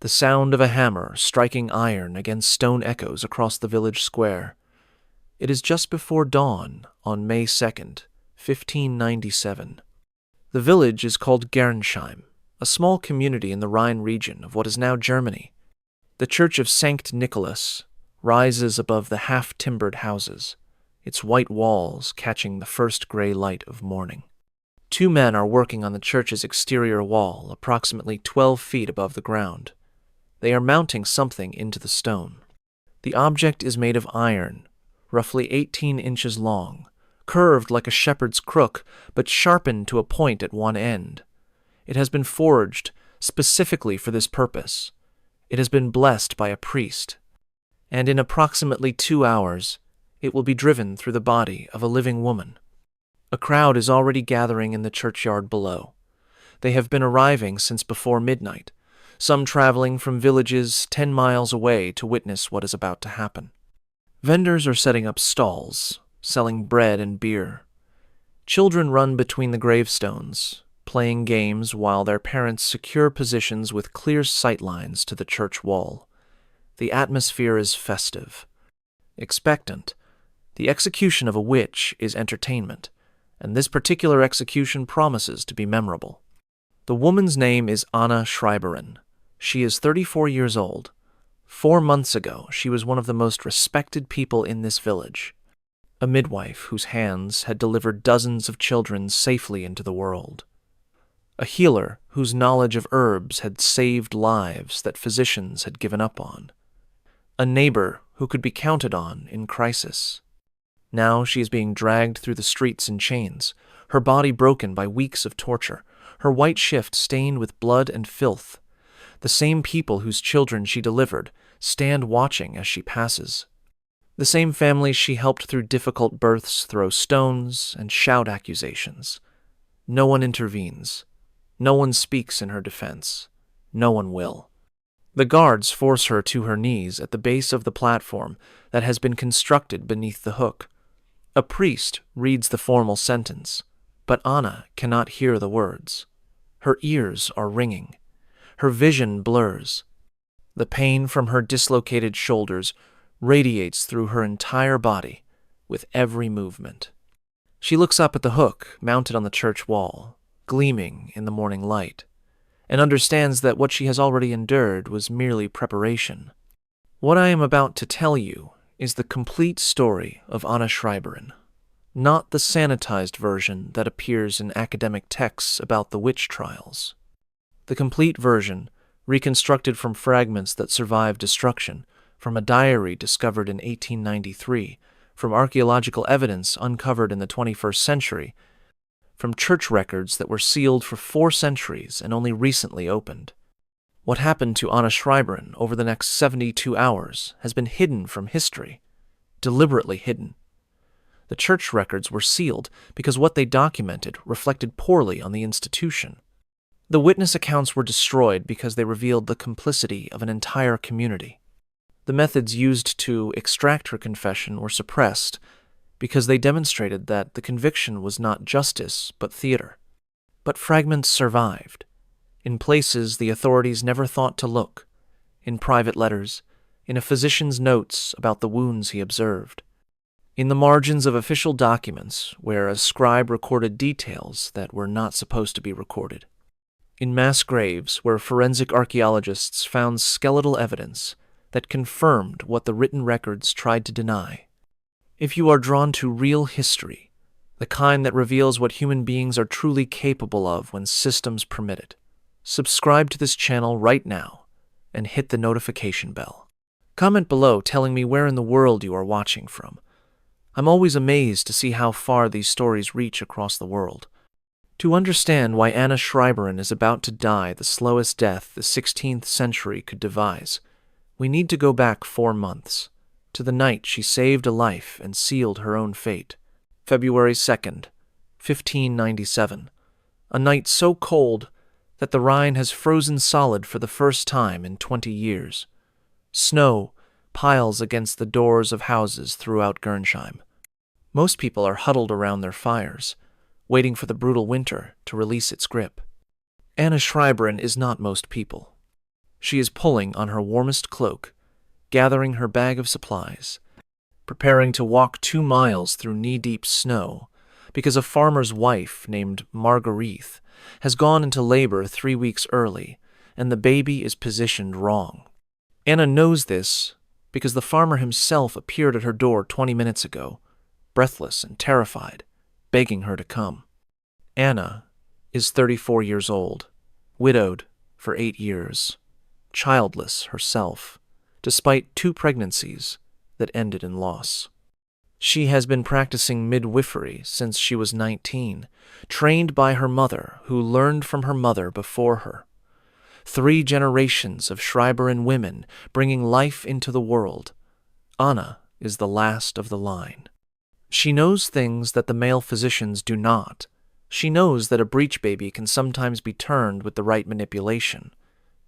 The sound of a hammer striking iron against stone echoes across the village square. It is just before dawn on May 2nd, 1597. The village is called Gernsheim, a small community in the Rhine region of what is now Germany. The church of Sankt Nicholas rises above the half-timbered houses, its white walls catching the first gray light of morning. Two men are working on the church's exterior wall, approximately 12 feet above the ground. They are mounting something into the stone. The object is made of iron, roughly 18 inches long, curved like a shepherd's crook, but sharpened to a point at one end. It has been forged specifically for this purpose. It has been blessed by a priest, and in approximately 2 hours, it will be driven through the body of a living woman. A crowd is already gathering in the churchyard below. They have been arriving since before midnight, some traveling from villages 10 miles away to witness what is about to happen. Vendors are setting up stalls, selling bread and beer. Children run between the gravestones, playing games while their parents secure positions with clear sight lines to the church wall. The atmosphere is festive. Expectant, the execution of a witch is entertainment, and this particular execution promises to be memorable. The woman's name is Anna Schreiberin. She is 34 years old. 4 months ago, she was one of the most respected people in this village, a midwife whose hands had delivered dozens of children safely into the world, a healer whose knowledge of herbs had saved lives that physicians had given up on, a neighbor who could be counted on in crisis. Now she is being dragged through the streets in chains, her body broken by weeks of torture, her white shift stained with blood and filth. The same people whose children she delivered stand watching as she passes. The same families she helped through difficult births throw stones and shout accusations. No one intervenes. No one speaks in her defense. No one will. The guards force her to her knees at the base of the platform that has been constructed beneath the hook. A priest reads the formal sentence, but Anna cannot hear the words. Her ears are ringing. Her vision blurs. The pain from her dislocated shoulders radiates through her entire body with every movement. She looks up at the hook mounted on the church wall, gleaming in the morning light, and understands that what she has already endured was merely preparation. What I am about to tell you is the complete story of Anna Schreiberin, not the sanitized version that appears in academic texts about the witch trials. The complete version, reconstructed from fragments that survived destruction, from a diary discovered in 1893, from archaeological evidence uncovered in the 21st century, from church records that were sealed for 4 centuries and only recently opened. What happened to Anna Schreiberin over the next 72 hours has been hidden from history, deliberately hidden. The church records were sealed because what they documented reflected poorly on the institution. The witness accounts were destroyed because they revealed the complicity of an entire community. The methods used to extract her confession were suppressed because they demonstrated that the conviction was not justice but theater. But fragments survived. In places the authorities never thought to look, in private letters, in a physician's notes about the wounds he observed, in the margins of official documents where a scribe recorded details that were not supposed to be recorded, in mass graves where forensic archaeologists found skeletal evidence that confirmed what the written records tried to deny. If you are drawn to real history, the kind that reveals what human beings are truly capable of when systems permit it, subscribe to this channel right now and hit the notification bell. Comment below telling me where in the world you are watching from. I'm always amazed to see how far these stories reach across the world. To understand why Anna Schreiberin is about to die the slowest death the 16th century could devise, we need to go back 4 months, to the night she saved a life and sealed her own fate. February 2nd, 1597. A night so cold that the Rhine has frozen solid for the first time in 20 years. Snow piles against the doors of houses throughout Gernsheim. Most people are huddled around their fires, waiting for the brutal winter to release its grip. Anna Schreiberin is not most people. She is pulling on her warmest cloak, gathering her bag of supplies, preparing to walk 2 miles through knee-deep snow because a farmer's wife named Marguerite has gone into labor 3 weeks early, and the baby is positioned wrong. Anna knows this because the farmer himself appeared at her door 20 minutes ago, breathless and terrified, begging her to come. Anna is 34 years old, widowed for 8 years, childless herself, despite 2 pregnancies that ended in loss. She has been practicing midwifery since she was 19, trained by her mother, who learned from her mother before her. 3 generations of Schreiberin women bringing life into the world. Anna is the last of the line. She knows things that the male physicians do not. She knows that a breech baby can sometimes be turned with the right manipulation.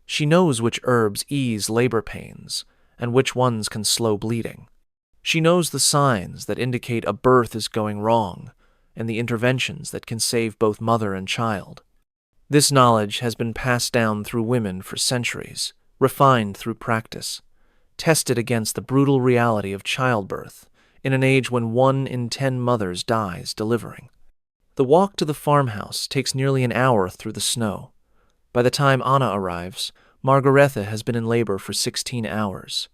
She knows which herbs ease labor pains and which ones can slow bleeding. She knows the signs that indicate a birth is going wrong and the interventions that can save both mother and child. This knowledge has been passed down through women for centuries, refined through practice, tested against the brutal reality of childbirth in an age when 1 in 10 mothers dies delivering. The walk to the farmhouse takes nearly an hour through the snow. By the time Anna arrives, Margaretha has been in labor for 16 hours.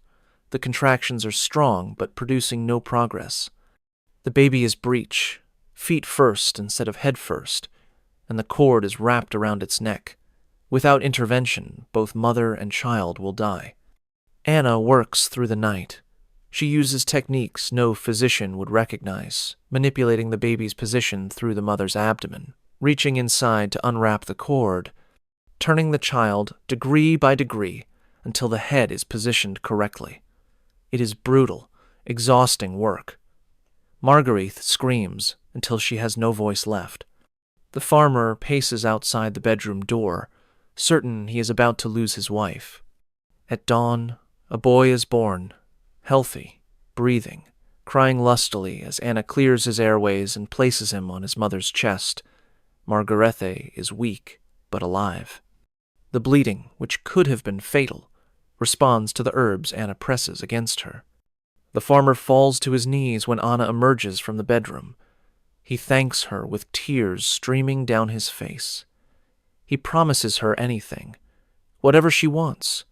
The contractions are strong but producing no progress. The baby is breech, feet first instead of head first, and the cord is wrapped around its neck. Without intervention, both mother and child will die. Anna works through the night. She uses techniques no physician would recognize, manipulating the baby's position through the mother's abdomen, reaching inside to unwrap the cord, turning the child degree by degree until the head is positioned correctly. It is brutal, exhausting work. Marguerite screams until she has no voice left. The farmer paces outside the bedroom door, certain he is about to lose his wife. At dawn, a boy is born, healthy, breathing, crying lustily as Anna clears his airways and places him on his mother's chest. Margarethe is weak, but alive. The bleeding, which could have been fatal, responds to the herbs Anna presses against her. The farmer falls to his knees when Anna emerges from the bedroom. He thanks her with tears streaming down his face. He promises her anything, whatever she wants.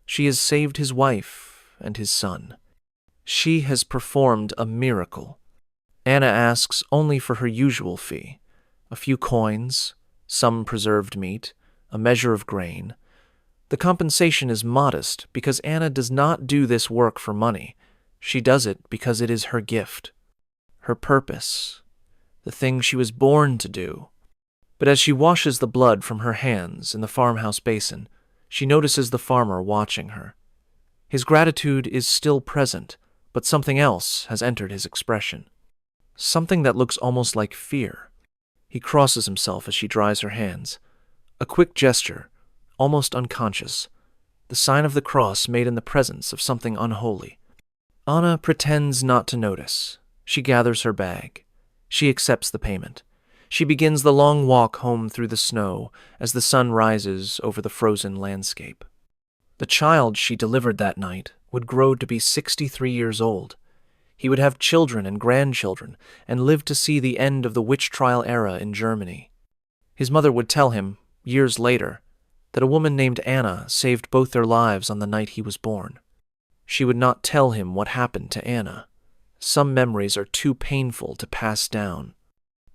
She has saved his wife and his son. She has performed a miracle. Anna asks only for her usual fee, a few coins, some preserved meat, a measure of grain. The compensation is modest because Anna does not do this work for money. She does it because it is her gift, her purpose, the thing she was born to do. But as she washes the blood from her hands in the farmhouse basin, she notices the farmer watching her. His gratitude is still present, but something else has entered his expression. Something that looks almost like fear. He crosses himself as she dries her hands. A quick gesture, almost unconscious, the sign of the cross made in the presence of something unholy. Anna pretends not to notice. She gathers her bag. She accepts the payment. She begins the long walk home through the snow as the sun rises over the frozen landscape. The child she delivered that night would grow to be 63 years old. He would have children and grandchildren and live to see the end of the witch trial era in Germany. His mother would tell him, years later, that a woman named Anna saved both their lives on the night he was born. She would not tell him what happened to Anna. Some memories are too painful to pass down.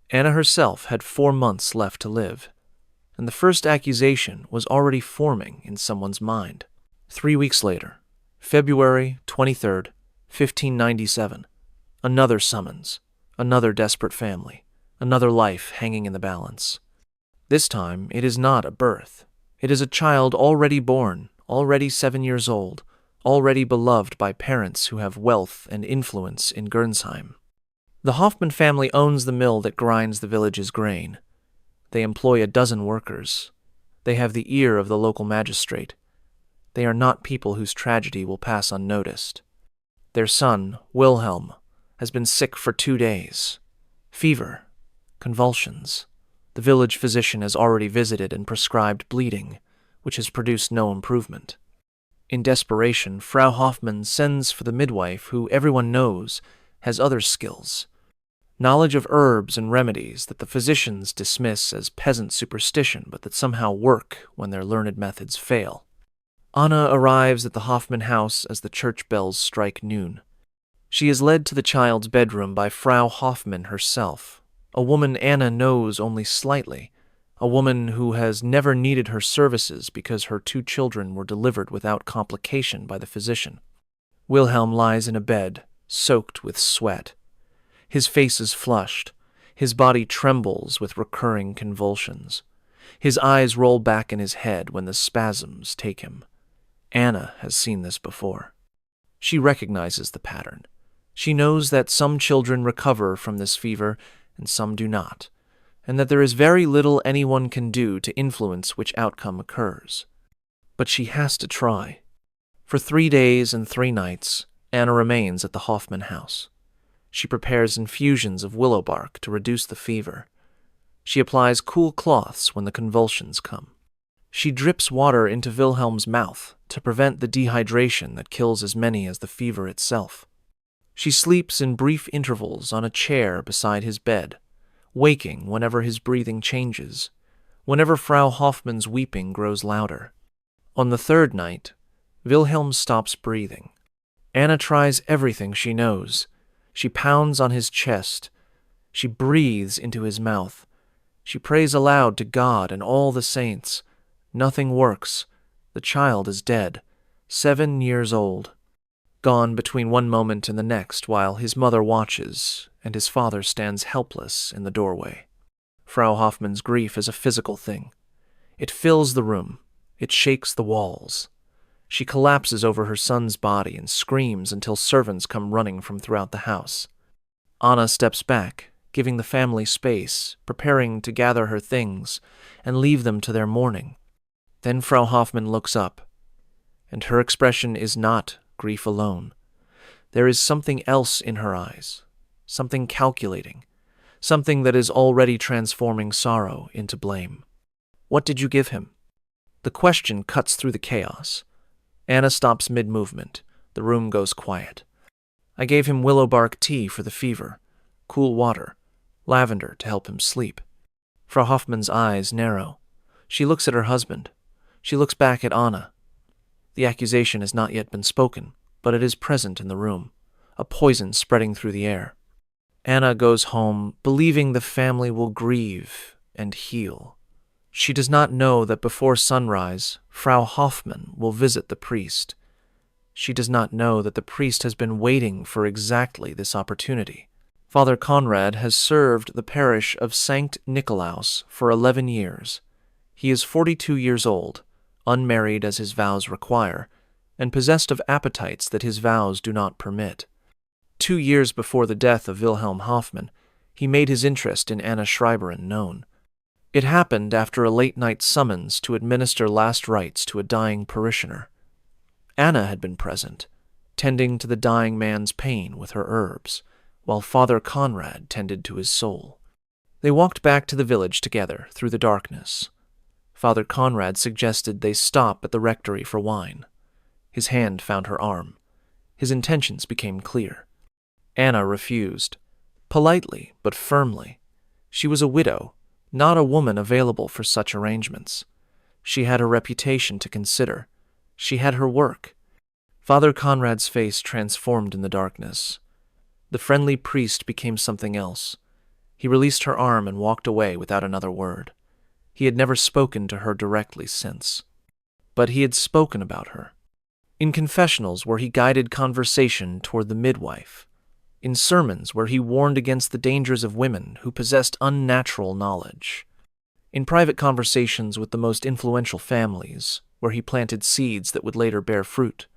Anna herself had 4 months left to live, and the first accusation was already forming in someone's mind. 3 weeks later, February 23rd, 1597, another summons, another desperate family, another life hanging in the balance. This time, it is not a birth. It is a child already born, already 7 years old, already beloved by parents who have wealth and influence in Gernsheim. The Hoffman family owns the mill that grinds the village's grain. They employ a dozen workers. They have the ear of the local magistrate. They are not people whose tragedy will pass unnoticed. Their son, Wilhelm, has been sick for 2 days. Fever, convulsions. The village physician has already visited and prescribed bleeding, which has produced no improvement. In desperation, Frau Hoffmann sends for the midwife, who everyone knows has other skills. Knowledge of herbs and remedies that the physicians dismiss as peasant superstition, but that somehow work when their learned methods fail. Anna arrives at the Hoffmann house as the church bells strike noon. She is led to the child's bedroom by Frau Hoffmann herself, a woman Anna knows only slightly, a woman who has never needed her services because her 2 children were delivered without complication by the physician. Wilhelm lies in a bed, soaked with sweat. His face is flushed. His body trembles with recurring convulsions. His eyes roll back in his head when the spasms take him. Anna has seen this before. She recognizes the pattern. She knows that some children recover from this fever and some do not, and that there is very little anyone can do to influence which outcome occurs. But she has to try. For 3 days and 3 nights, Anna remains at the Hoffmann house. She prepares infusions of willow bark to reduce the fever. She applies cool cloths when the convulsions come. She drips water into Wilhelm's mouth to prevent the dehydration that kills as many as the fever itself. She sleeps in brief intervals on a chair beside his bed, waking whenever his breathing changes, whenever Frau Hoffmann's weeping grows louder. On the 3rd night, Wilhelm stops breathing. Anna tries everything she knows. She pounds on his chest. She breathes into his mouth. She prays aloud to God and all the saints. Nothing works. The child is dead, 7 years old, gone between one moment and the next while his mother watches and his father stands helpless in the doorway. Frau Hoffmann's grief is a physical thing. It fills the room. It shakes the walls. She collapses over her son's body and screams until servants come running from throughout the house. Anna steps back, giving the family space, preparing to gather her things and leave them to their mourning. Then Frau Hoffmann looks up, and her expression is not grief alone. There is something else in her eyes, something calculating, something that is already transforming sorrow into blame. What did you give him? The question cuts through the chaos. Anna stops mid-movement. The room goes quiet. I gave him willow bark tea for the fever, cool water, lavender to help him sleep. Frau Hoffmann's eyes narrow. She looks at her husband. She looks back at Anna. The accusation has not yet been spoken, but it is present in the room, a poison spreading through the air. Anna goes home, believing the family will grieve and heal. She does not know that before sunrise, Frau Hoffmann will visit the priest. She does not know that the priest has been waiting for exactly this opportunity. Father Conrad has served the parish of St. Nikolaus for 11 years. He is 42 years old, unmarried as his vows require, and possessed of appetites that his vows do not permit. 2 years before the death of Wilhelm Hoffmann, he made his interest in Anna Schreiberin known. It happened after a late-night summons to administer last rites to a dying parishioner. Anna had been present, tending to the dying man's pain with her herbs, while Father Conrad tended to his soul. They walked back to the village together through the darkness. Father Conrad suggested they stop at the rectory for wine. His hand found her arm. His intentions became clear. Anna refused, politely but firmly. She was a widow, not a woman available for such arrangements. She had her reputation to consider. She had her work. Father Conrad's face transformed in the darkness. The friendly priest became something else. He released her arm and walked away without another word. He had never spoken to her directly since. But he had spoken about her. In confessionals where he guided conversation toward the midwife. In sermons where he warned against the dangers of women who possessed unnatural knowledge. In private conversations with the most influential families, where he planted seeds that would later bear fruit.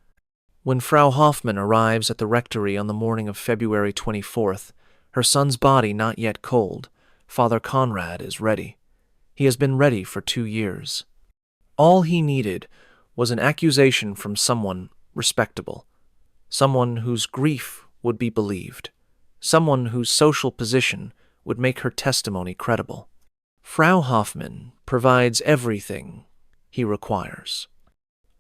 When Frau Hoffmann arrives at the rectory on the morning of February 24th, her son's body not yet cold, Father Conrad is ready. He has been ready for 2 years. All he needed was an accusation from someone respectable, someone whose grief would be believed, someone whose social position would make her testimony credible. Frau Hoffmann provides everything he requires.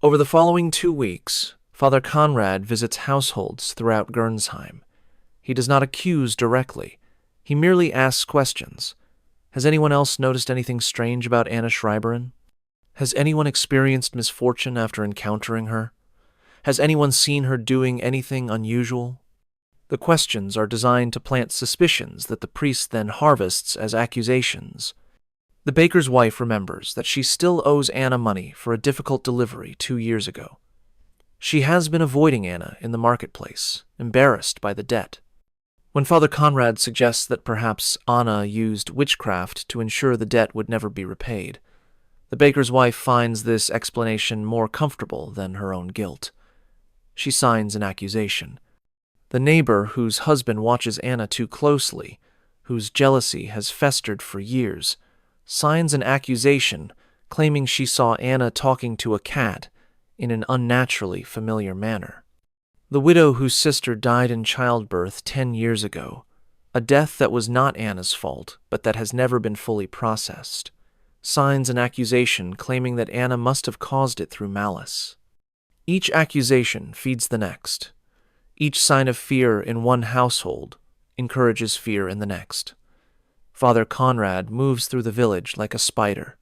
Over the following 2 weeks, Father Conrad visits households throughout Gernsheim. He does not accuse directly. He merely asks questions. Has anyone else noticed anything strange about Anna Schreiberin? Has anyone experienced misfortune after encountering her? Has anyone seen her doing anything unusual? The questions are designed to plant suspicions that the priest then harvests as accusations. The baker's wife remembers that she still owes Anna money for a difficult delivery 2 years ago. She has been avoiding Anna in the marketplace, embarrassed by the debt. When Father Conrad suggests that perhaps Anna used witchcraft to ensure the debt would never be repaid, the baker's wife finds this explanation more comfortable than her own guilt. She signs an accusation. The neighbor whose husband watches Anna too closely, whose jealousy has festered for years, signs an accusation claiming she saw Anna talking to a cat in an unnaturally familiar manner. The widow whose sister died in childbirth 10 years ago, a death that was not Anna's fault but that has never been fully processed, signs an accusation claiming that Anna must have caused it through malice. Each accusation feeds the next. Each sign of fear in one household encourages fear in the next. Father Conrad moves through the village like a spider,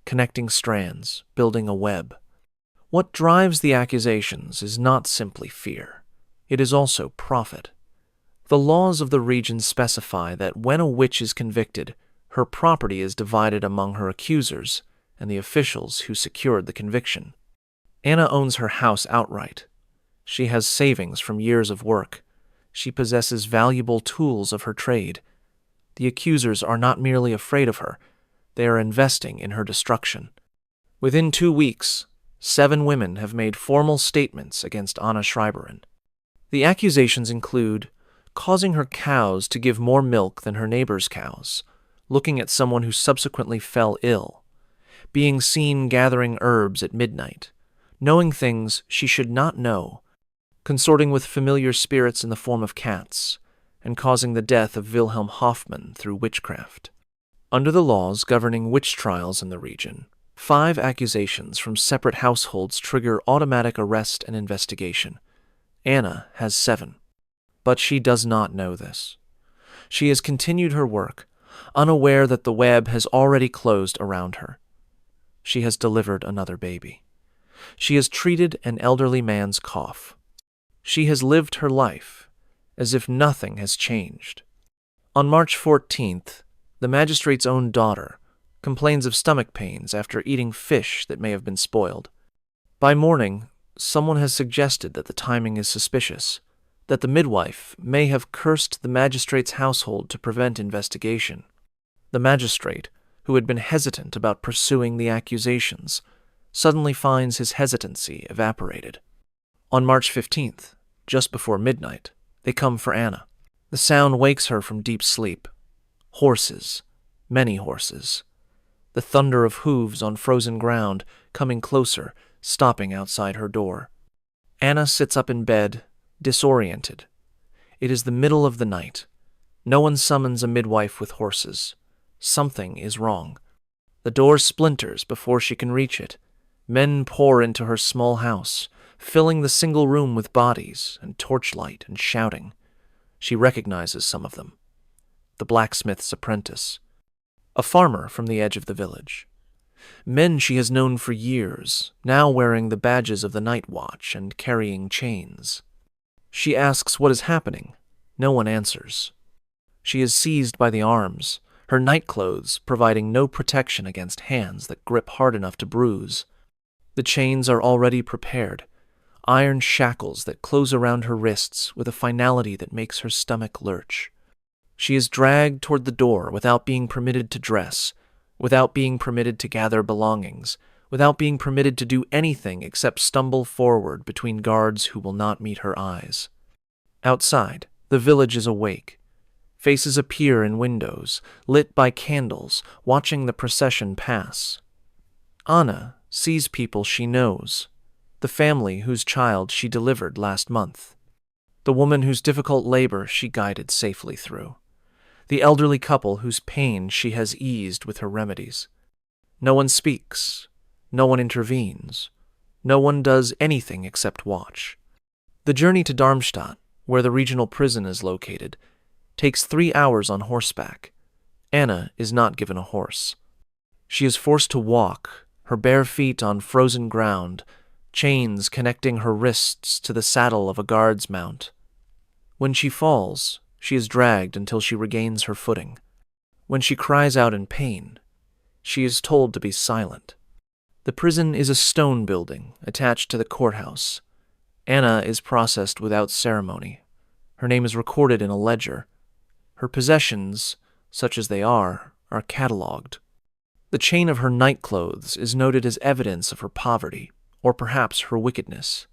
connecting strands, building a web. What drives the accusations is not simply fear. It is also profit. The laws of the region specify that when a witch is convicted, her property is divided among her accusers and the officials who secured the conviction. Anna owns her house outright. She has savings from years of work. She possesses valuable tools of her trade. The accusers are not merely afraid of her, they are investing in her destruction. Within 2 weeks, 7 women have made formal statements against Anna Schreiberin. The accusations include causing her cows to give more milk than her neighbor's cows, looking at someone who subsequently fell ill, being seen gathering herbs at midnight, knowing things she should not know, consorting with familiar spirits in the form of cats, and causing the death of Wilhelm Hoffmann through witchcraft. Under the laws governing witch trials in the region, 5 accusations from separate households trigger automatic arrest and investigation. Anna has 7. But she does not know this. She has continued her work, unaware that the web has already closed around her. She has delivered another baby. She has treated an elderly man's cough. She has lived her life as if nothing has changed. On March 14th, the magistrate's own daughter complains of stomach pains after eating fish that may have been spoiled. By morning, someone has suggested that the timing is suspicious, that the midwife may have cursed the magistrate's household to prevent investigation. The magistrate, who had been hesitant about pursuing the accusations, suddenly finds his hesitancy evaporated. On March 15th, just before midnight, they come for Anna. The sound wakes her from deep sleep. Horses, many horses. The thunder of hooves on frozen ground, coming closer, stopping outside her door. Anna sits up in bed, disoriented. It is the middle of the night. No one summons a midwife with horses. Something is wrong. The door splinters before she can reach it. Men pour into her small house, filling the single room with bodies and torchlight and shouting. She recognizes some of them. The blacksmith's apprentice. A farmer from the edge of the village. Men she has known for years, now wearing the badges of the night watch and carrying chains. She asks what is happening. No one answers. She is seized by the arms, her nightclothes providing no protection against hands that grip hard enough to bruise. The chains are already prepared, iron shackles that close around her wrists with a finality that makes her stomach lurch. She is dragged toward the door without being permitted to dress, without being permitted to gather belongings, without being permitted to do anything except stumble forward between guards who will not meet her eyes. Outside, the village is awake. Faces appear in windows, lit by candles, watching the procession pass. Anna sees people she knows, the family whose child she delivered last month, the woman whose difficult labor she guided safely through, the elderly couple whose pain she has eased with her remedies. No one speaks, no one intervenes, No one does anything except watch. The journey to Darmstadt, where the regional prison is located, takes 3 hours on horseback. Anna is not given a horse. She is forced to walk, her bare feet on frozen ground, chains connecting her wrists to the saddle of a guard's mount. When she falls, she is dragged until she regains her footing. When she cries out in pain, she is told to be silent. The prison is a stone building attached to the courthouse. Anna is processed without ceremony. Her name is recorded in a ledger. Her possessions, such as they are catalogued. The chain of her nightclothes is noted as evidence of her poverty, or perhaps her wickedness.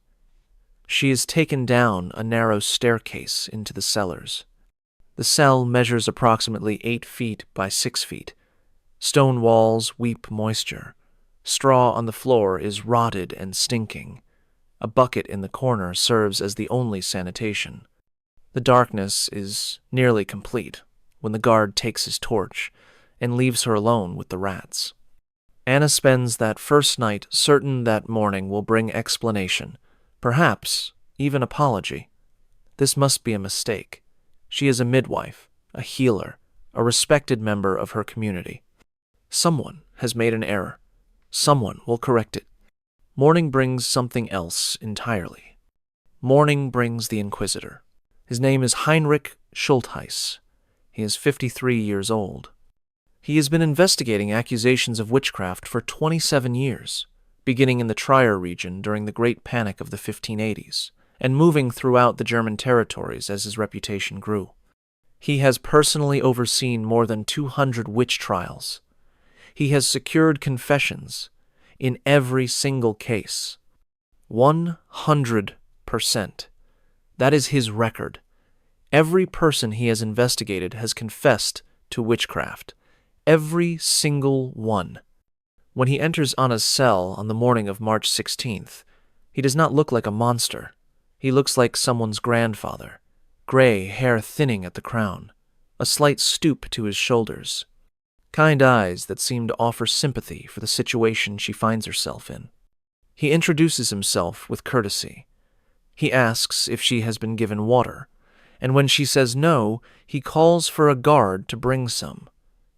She is taken down a narrow staircase into the cellars. The cell measures approximately 8 feet by 6 feet. Stone walls weep moisture. Straw on the floor is rotted and stinking. A bucket in the corner serves as the only sanitation. The darkness is nearly complete when the guard takes his torch and leaves her alone with the rats. Anna spends that first night certain that morning will bring explanation, perhaps even apology. This must be a mistake. She is a midwife, a healer, a respected member of her community. Someone has made an error. Someone will correct it. Morning brings something else entirely. Morning brings the Inquisitor. His name is Heinrich Schultheis. He is 53 years old. He has been investigating accusations of witchcraft for 27 years, beginning in the Trier region during the Great Panic of the 1580s, and moving throughout the German territories as his reputation grew. He has personally overseen more than 200 witch trials. He has secured confessions in every single case. 100%. That is his record. Every person he has investigated has confessed to witchcraft. Every single one. When he enters Anna's cell on the morning of March 16th, he does not look like a monster. He looks like someone's grandfather. Gray hair thinning at the crown, a slight stoop to his shoulders. Kind eyes that seem to offer sympathy for the situation she finds herself in. He introduces himself with courtesy. He asks if she has been given water, and when she says no, he calls for a guard to bring some.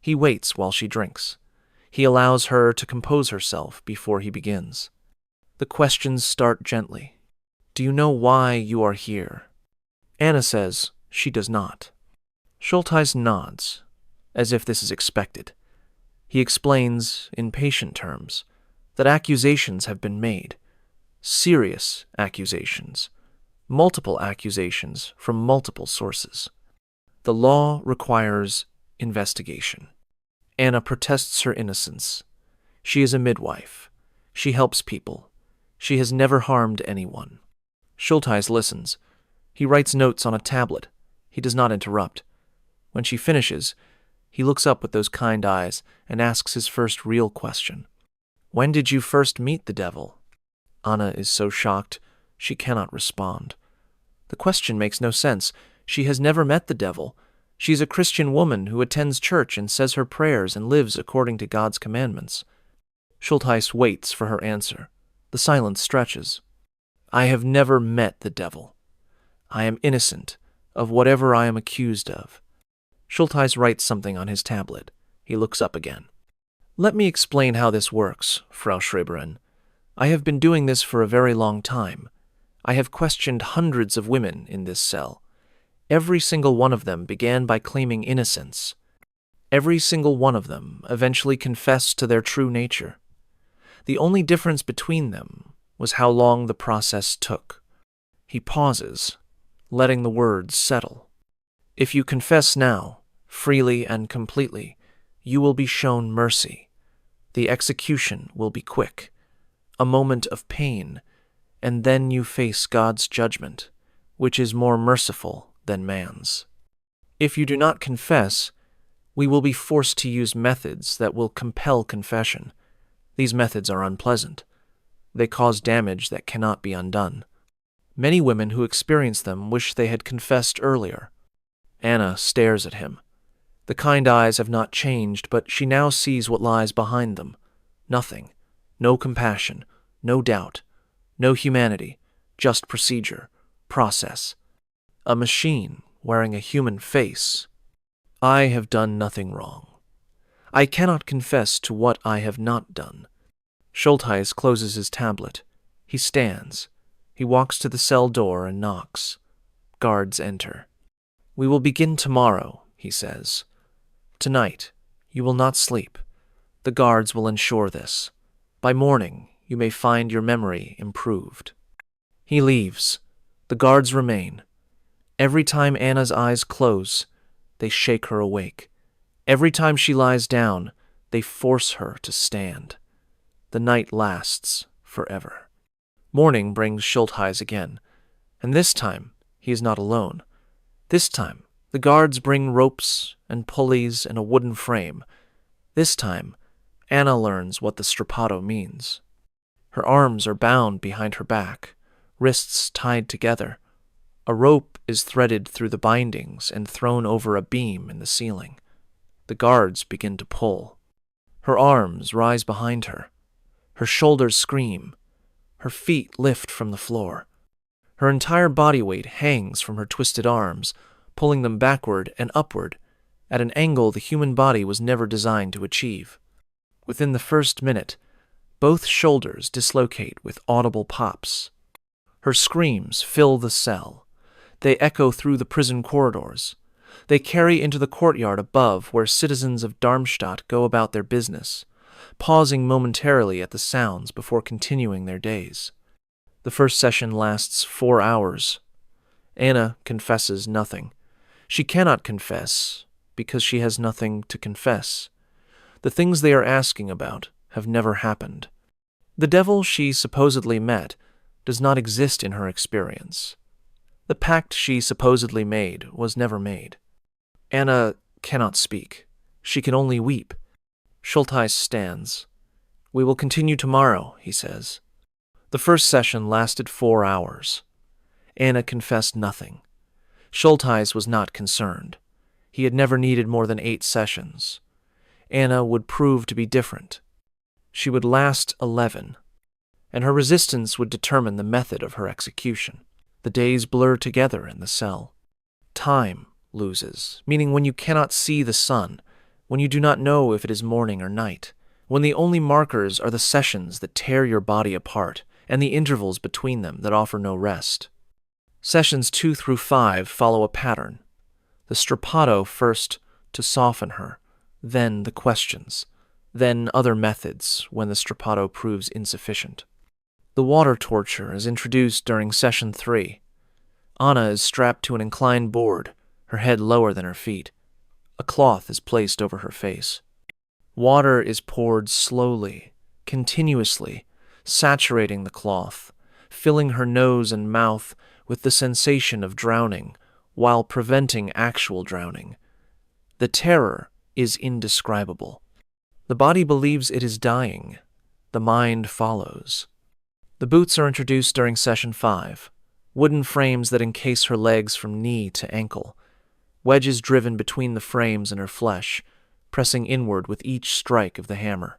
He waits while she drinks. He allows her to compose herself before he begins. The questions start gently. Do you know why you are here? Anna says she does not. Schultheis nods, as if this is expected. He explains, in patient terms, that accusations have been made. Serious accusations. Multiple accusations from multiple sources. The law requires investigation. Anna protests her innocence. She is a midwife. She helps people. She has never harmed anyone. Schultheis listens. He writes notes on a tablet. He does not interrupt. When she finishes, he looks up with those kind eyes and asks his first real question. When did you first meet the devil? Anna is so shocked, she cannot respond. The question makes no sense. She has never met the devil. She is a Christian woman who attends church and says her prayers and lives according to God's commandments. Schultheis waits for her answer. The silence stretches. I have never met the devil. I am innocent of whatever I am accused of. Schultheis writes something on his tablet. He looks up again. Let me explain how this works, Frau Schreberin. I have been doing this for a very long time. I have questioned hundreds of women in this cell. Every single one of them began by claiming innocence. Every single one of them eventually confessed to their true nature. The only difference between them was how long the process took. He pauses, letting the words settle. If you confess now, freely and completely, you will be shown mercy. The execution will be quick, a moment of pain, and then you face God's judgment, which is more merciful than man's. If you do not confess, we will be forced to use methods that will compel confession. These methods are unpleasant. They cause damage that cannot be undone. Many women who experience them wish they had confessed earlier. Anna stares at him. The kind eyes have not changed, but she now sees what lies behind them. Nothing. No compassion. No doubt. No humanity, just procedure, process. A machine wearing a human face. I have done nothing wrong. I cannot confess to what I have not done. Schultheis closes his tablet. He stands. He walks to the cell door and knocks. Guards enter. We will begin tomorrow, he says. Tonight, you will not sleep. The guards will ensure this. By morning, you may find your memory improved. He leaves. The guards remain. Every time Anna's eyes close, they shake her awake. Every time she lies down, they force her to stand. The night lasts forever. Morning brings Schultheis again, and this time he is not alone. This time the guards bring ropes and pulleys and a wooden frame. This time Anna learns what the strappado means. Her arms are bound behind her back, wrists tied together. A rope is threaded through the bindings and thrown over a beam in the ceiling. The guards begin to pull. Her arms rise behind her. Her shoulders scream. Her feet lift from the floor. Her entire body weight hangs from her twisted arms, pulling them backward and upward at an angle the human body was never designed to achieve. Within the first minute, both shoulders dislocate with audible pops. Her screams fill the cell. They echo through the prison corridors. They carry into the courtyard above where citizens of Darmstadt go about their business, pausing momentarily at the sounds before continuing their days. The first session lasts 4 hours. Anna confesses nothing. She cannot confess because she has nothing to confess. The things they are asking about have never happened. The devil she supposedly met does not exist in her experience. The pact she supposedly made was never made. Anna cannot speak. She can only weep. Schultheis stands. We will continue tomorrow, he says. The first session lasted 4 hours. Anna confessed nothing. Schultheis was not concerned. He had never needed more than 8 sessions. Anna would prove to be different. She would last 11, and her resistance would determine the method of her execution. The days blur together in the cell. Time loses, meaning when you cannot see the sun, when you do not know if it is morning or night, when the only markers are the sessions that tear your body apart and the intervals between them that offer no rest. Sessions 2 through 5 follow a pattern. The strappado first to soften her, then the questions, then other methods when the strappado proves insufficient. The water torture is introduced during session 3. Anna is strapped to an inclined board, her head lower than her feet. A cloth is placed over her face. Water is poured slowly, continuously, saturating the cloth, filling her nose and mouth with the sensation of drowning, while preventing actual drowning. The terror is indescribable. The body believes it is dying. The mind follows. The boots are introduced during session 5, wooden frames that encase her legs from knee to ankle, wedges driven between the frames and her flesh, pressing inward with each strike of the hammer.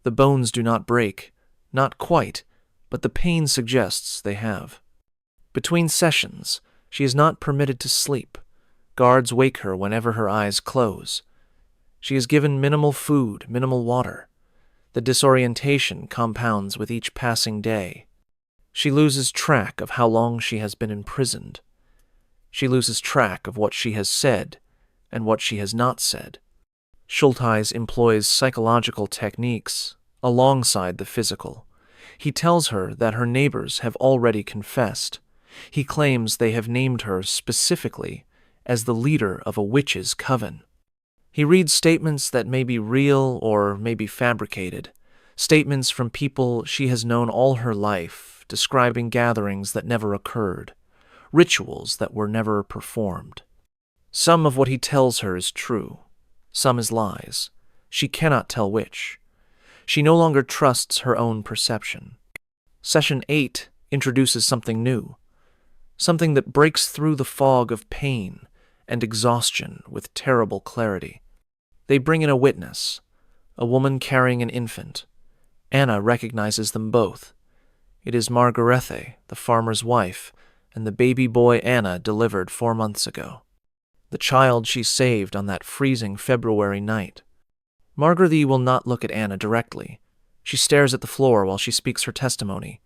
The bones do not break, not quite, but the pain suggests they have. Between sessions, she is not permitted to sleep. Guards wake her whenever her eyes close. She is given minimal food, minimal water. The disorientation compounds with each passing day. She loses track of how long she has been imprisoned. She loses track of what she has said and what she has not said. Schultheis employs psychological techniques alongside the physical. He tells her that her neighbors have already confessed. He claims they have named her specifically as the leader of a witches' coven. He reads statements that may be real or may be fabricated, statements from people she has known all her life, describing gatherings that never occurred, rituals that were never performed. Some of what he tells her is true, some is lies. She cannot tell which. She no longer trusts her own perception. Session 8 introduces something new, something that breaks through the fog of pain and exhaustion with terrible clarity. They bring in a witness, a woman carrying an infant. Anna recognizes them both. It is Margarethe, the farmer's wife, and the baby boy Anna delivered 4 months ago. The child she saved on that freezing February night. Margarethe will not look at Anna directly. She stares at the floor while she speaks her testimony.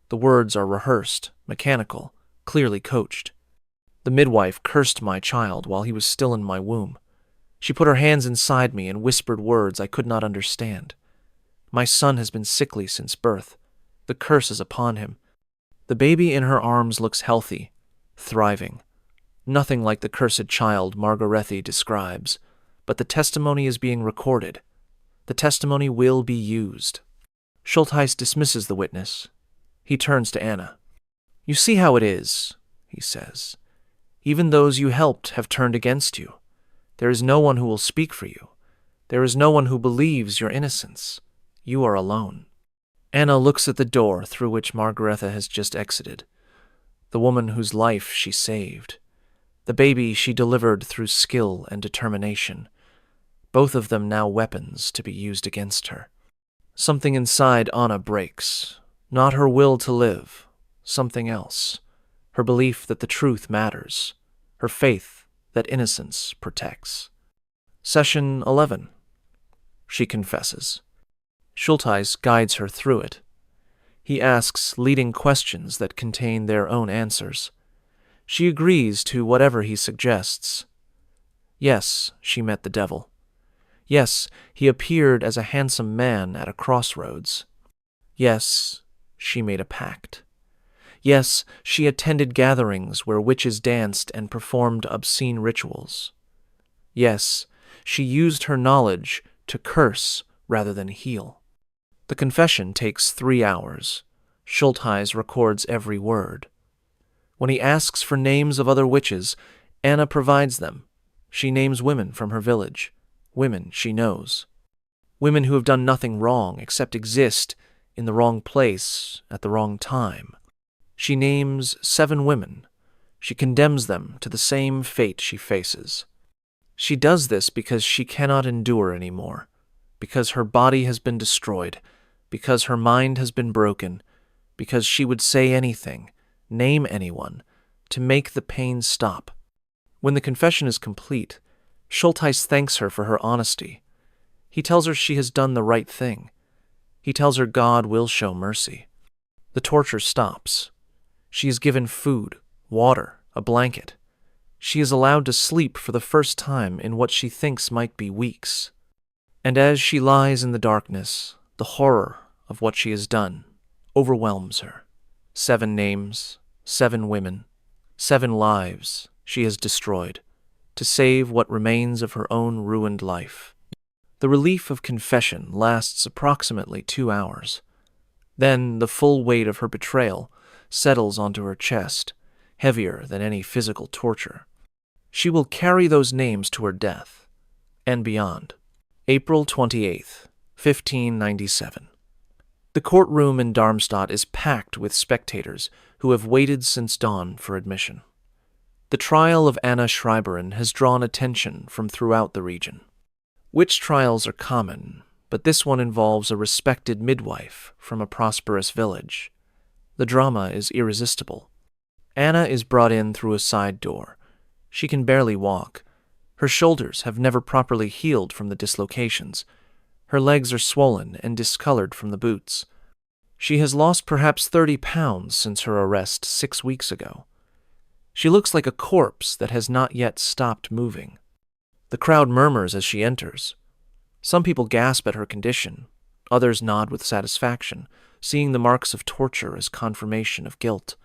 The words are rehearsed, mechanical, clearly coached. The midwife cursed my child while he was still in my womb. She put her hands inside me and whispered words I could not understand. My son has been sickly since birth. The curse is upon him. The baby in her arms looks healthy, thriving. Nothing like the cursed child Margarethe describes, but the testimony is being recorded. The testimony will be used. Schultheis dismisses the witness. He turns to Anna. "You see how it is," he says. "Even those you helped have turned against you. There is no one who will speak for you. There is no one who believes your innocence. You are alone." Anna looks at the door through which Margarethe has just exited. The woman whose life she saved. The baby she delivered through skill and determination. Both of them now weapons to be used against her. Something inside Anna breaks. Not her will to live. Something else. Her belief that the truth matters. Her faith that innocence protects. Session 11. She confesses. Schultheis guides her through it. He asks leading questions that contain their own answers. She agrees to whatever he suggests. Yes, she met the devil. Yes, he appeared as a handsome man at a crossroads. Yes, she made a pact. Yes, she attended gatherings where witches danced and performed obscene rituals. Yes, she used her knowledge to curse rather than heal. The confession takes 3 hours. Schultheis records every word. When he asks for names of other witches, Anna provides them. She names women from her village, women she knows. Women who have done nothing wrong except exist in the wrong place at the wrong time. She names 7 women. She condemns them to the same fate she faces. She does this because she cannot endure anymore, because her body has been destroyed, because her mind has been broken, because she would say anything, name anyone, to make the pain stop. When the confession is complete, Schultheis thanks her for her honesty. He tells her she has done the right thing. He tells her God will show mercy. The torture stops. She is given food, water, a blanket. She is allowed to sleep for the first time in what she thinks might be weeks. And as she lies in the darkness, the horror of what she has done overwhelms her. 7 names, 7 women, 7 lives she has destroyed to save what remains of her own ruined life. The relief of confession lasts approximately 2 hours. Then the full weight of her betrayal settles onto her chest, heavier than any physical torture. She will carry those names to her death and beyond. April 28th, 1597. The courtroom in Darmstadt is packed with spectators who have waited since dawn for admission. The trial of Anna Schreiberin has drawn attention from throughout the region. Witch trials are common, but this one involves a respected midwife from a prosperous village. The drama is irresistible. Anna is brought in through a side door. She can barely walk. Her shoulders have never properly healed from the dislocations. Her legs are swollen and discolored from the boots. She has lost perhaps 30 pounds since her arrest 6 weeks ago. She looks like a corpse that has not yet stopped moving. The crowd murmurs as she enters. Some people gasp at her condition. Others nod with satisfaction, seeing the marks of torture as confirmation of guilt.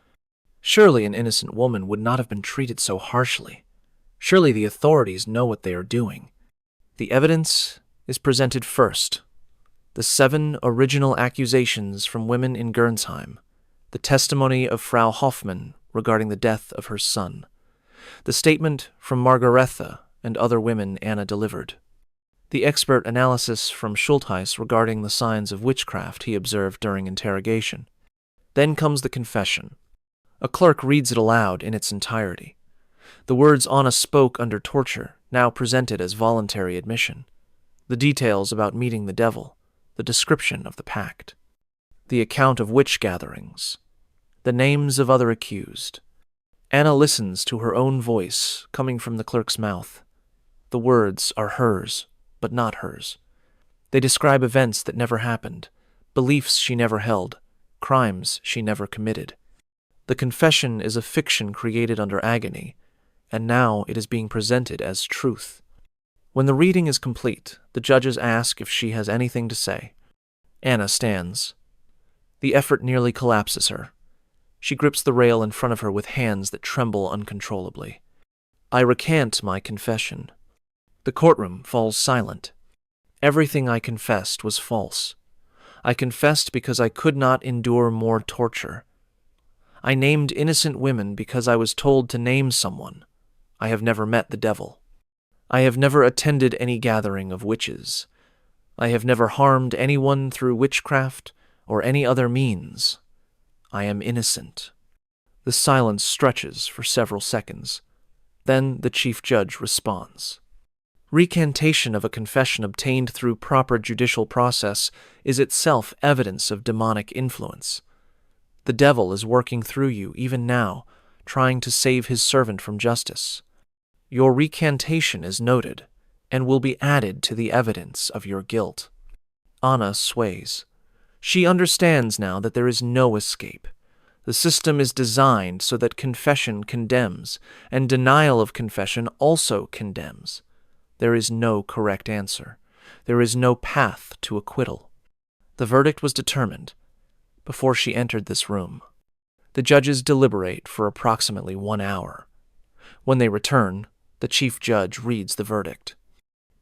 Surely an innocent woman would not have been treated so harshly. Surely the authorities know what they are doing. The evidence is presented first. The 7 original accusations from women in Gernsheim. The testimony of Frau Hoffmann regarding the death of her son. The statement from Margarethe and other women Anna delivered. The expert analysis from Schultheis regarding the signs of witchcraft he observed during interrogation. Then comes the confession. A clerk reads it aloud in its entirety. The words Anna spoke under torture, now presented as voluntary admission. The details about meeting the devil, the description of the pact. the account of witch gatherings, the names of other accused. Anna listens to her own voice coming from the clerk's mouth. The words are hers, but not hers. They describe events that never happened, beliefs she never held, crimes she never committed. The confession is a fiction created under agony, and now it is being presented as truth. When the reading is complete, the judges ask if she has anything to say. Anna stands. The effort nearly collapses her. She grips the rail in front of her with hands that tremble uncontrollably. I recant my confession. The courtroom falls silent. Everything I confessed was false. I confessed because I could not endure more torture. I named innocent women because I was told to name someone. I have never met the devil. I have never attended any gathering of witches. I have never harmed anyone through witchcraft or any other means. I am innocent. The silence stretches for several seconds. Then the chief judge responds. Recantation of a confession obtained through proper judicial process is itself evidence of demonic influence. The devil is working through you even now, trying to save his servant from justice. Your recantation is noted and will be added to the evidence of your guilt. Anna sways. She understands now that there is no escape. The system is designed so that confession condemns, and denial of confession also condemns. There is no correct answer. There is no path to acquittal. The verdict was determined before she entered this room. The judges deliberate for approximately 1 hour. When they return, the chief judge reads the verdict.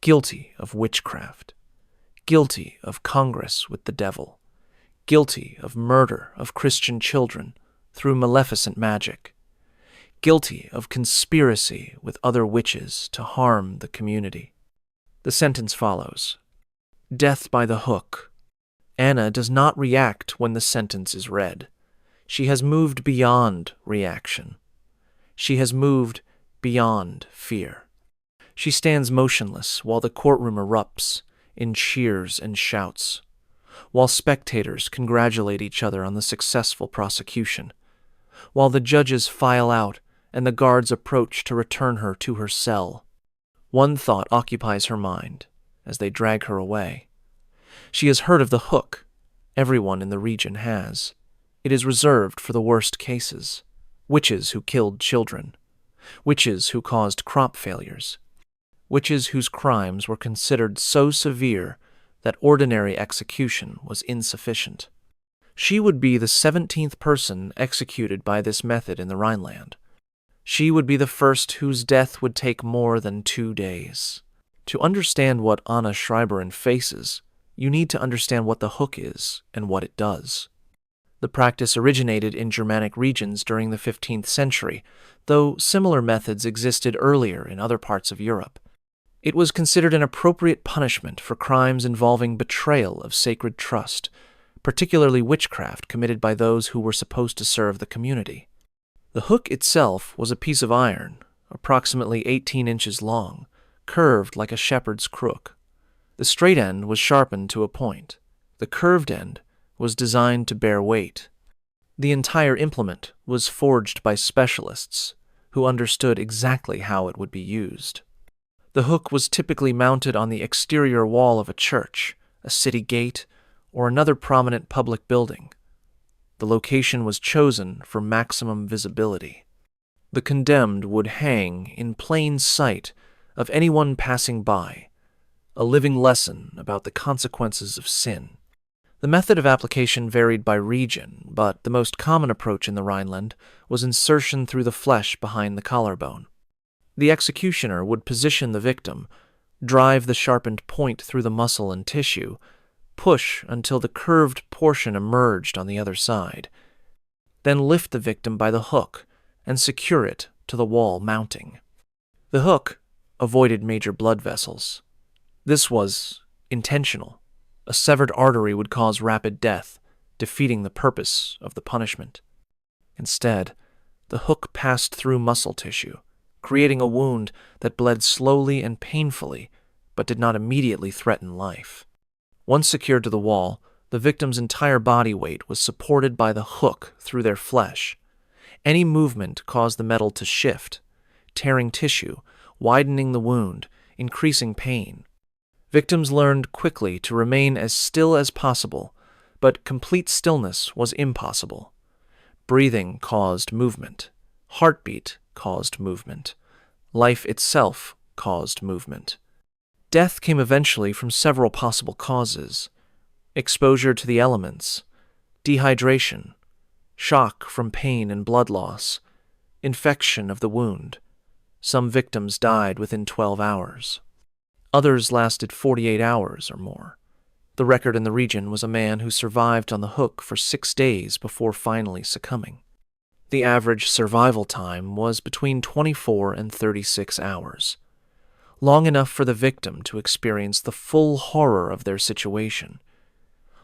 Guilty of witchcraft. Guilty of congress with the devil. Guilty of murder of Christian children through maleficent magic. Guilty of conspiracy with other witches to harm the community. The sentence follows. Death by the hook. Anna does not react when the sentence is read. She has moved beyond reaction. She has moved beyond fear. She stands motionless while the courtroom erupts in cheers and shouts, while spectators congratulate each other on the successful prosecution, while the judges file out and the guards approach to return her to her cell. One thought occupies her mind as they drag her away. She has heard of the hook. Everyone in the region has. It is reserved for the worst cases. Witches who killed children. Witches who caused crop failures. Witches whose crimes were considered so severe that ordinary execution was insufficient. She would be the 17th person executed by this method in the Rhineland. She would be the first whose death would take more than 2 days. To understand what Anna Schreiberin faces, you need to understand what the hook is and what it does. The practice originated in Germanic regions during the 15th century, though similar methods existed earlier in other parts of Europe. It was considered an appropriate punishment for crimes involving betrayal of sacred trust, particularly witchcraft committed by those who were supposed to serve the community. The hook itself was a piece of iron, approximately 18 inches long, curved like a shepherd's crook. The straight end was sharpened to a point. The curved end was designed to bear weight. The entire implement was forged by specialists who understood exactly how it would be used. The hook was typically mounted on the exterior wall of a church, a city gate, or another prominent public building. The location was chosen for maximum visibility. The condemned would hang in plain sight of anyone passing by, a living lesson about the consequences of sin. The method of application varied by region, but the most common approach in the Rhineland was insertion through the flesh behind the collarbone. The executioner would position the victim, drive the sharpened point through the muscle and tissue, push until the curved portion emerged on the other side, then lift the victim by the hook and secure it to the wall mounting. The hook avoided major blood vessels. This was intentional. A severed artery would cause rapid death, defeating the purpose of the punishment. Instead, the hook passed through muscle tissue, creating a wound that bled slowly and painfully, but did not immediately threaten life. Once secured to the wall, the The victim's entire body weight was supported by the hook through their flesh. Any movement caused the metal to shift, tearing tissue, widening the wound, increasing pain. Victims learned quickly to remain as still as possible, but complete stillness was impossible. Breathing caused movement. Heartbeat caused movement. Life itself caused movement. Death came eventually from several possible causes: exposure to the elements, dehydration, shock from pain and blood loss, infection of the wound. Some victims died within 12 hours. Others lasted 48 hours or more. The record in the region was a man who survived on the hook for 6 days before finally succumbing. The average survival time was between 24 and 36 hours, long enough for the victim to experience the full horror of their situation,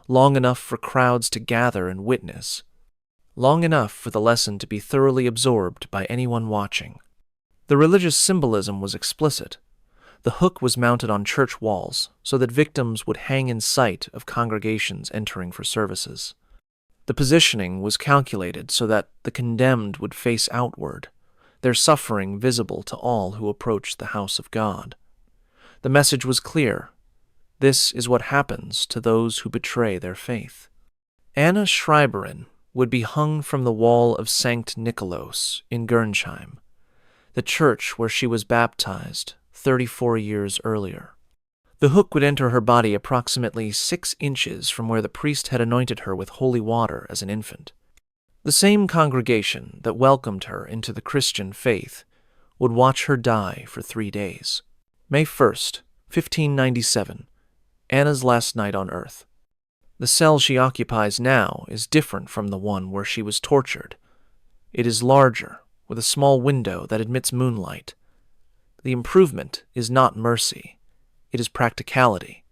long enough for crowds to gather and witness, long enough for the lesson to be thoroughly absorbed by anyone watching. The religious symbolism was explicit. The hook was mounted on church walls so that victims would hang in sight of congregations entering for services. The positioning was calculated so that the condemned would face outward, their suffering visible to all who approached the house of God. The message was clear. This is what happens to those who betray their faith. Anna Schreiberin would be hung from the wall of Sankt Nikolaus in Gernsheim, the church where she was baptized 34 years earlier. The hook would enter her body approximately 6 inches from where the priest had anointed her with holy water as an infant. The same congregation that welcomed her into the Christian faith would watch her die for 3 days. May 1st, 1597, Anna's last night on earth. The cell she occupies now is different from the one where she was tortured. It is larger, with a small window that admits moonlight. The improvement is not mercy. It is practicality.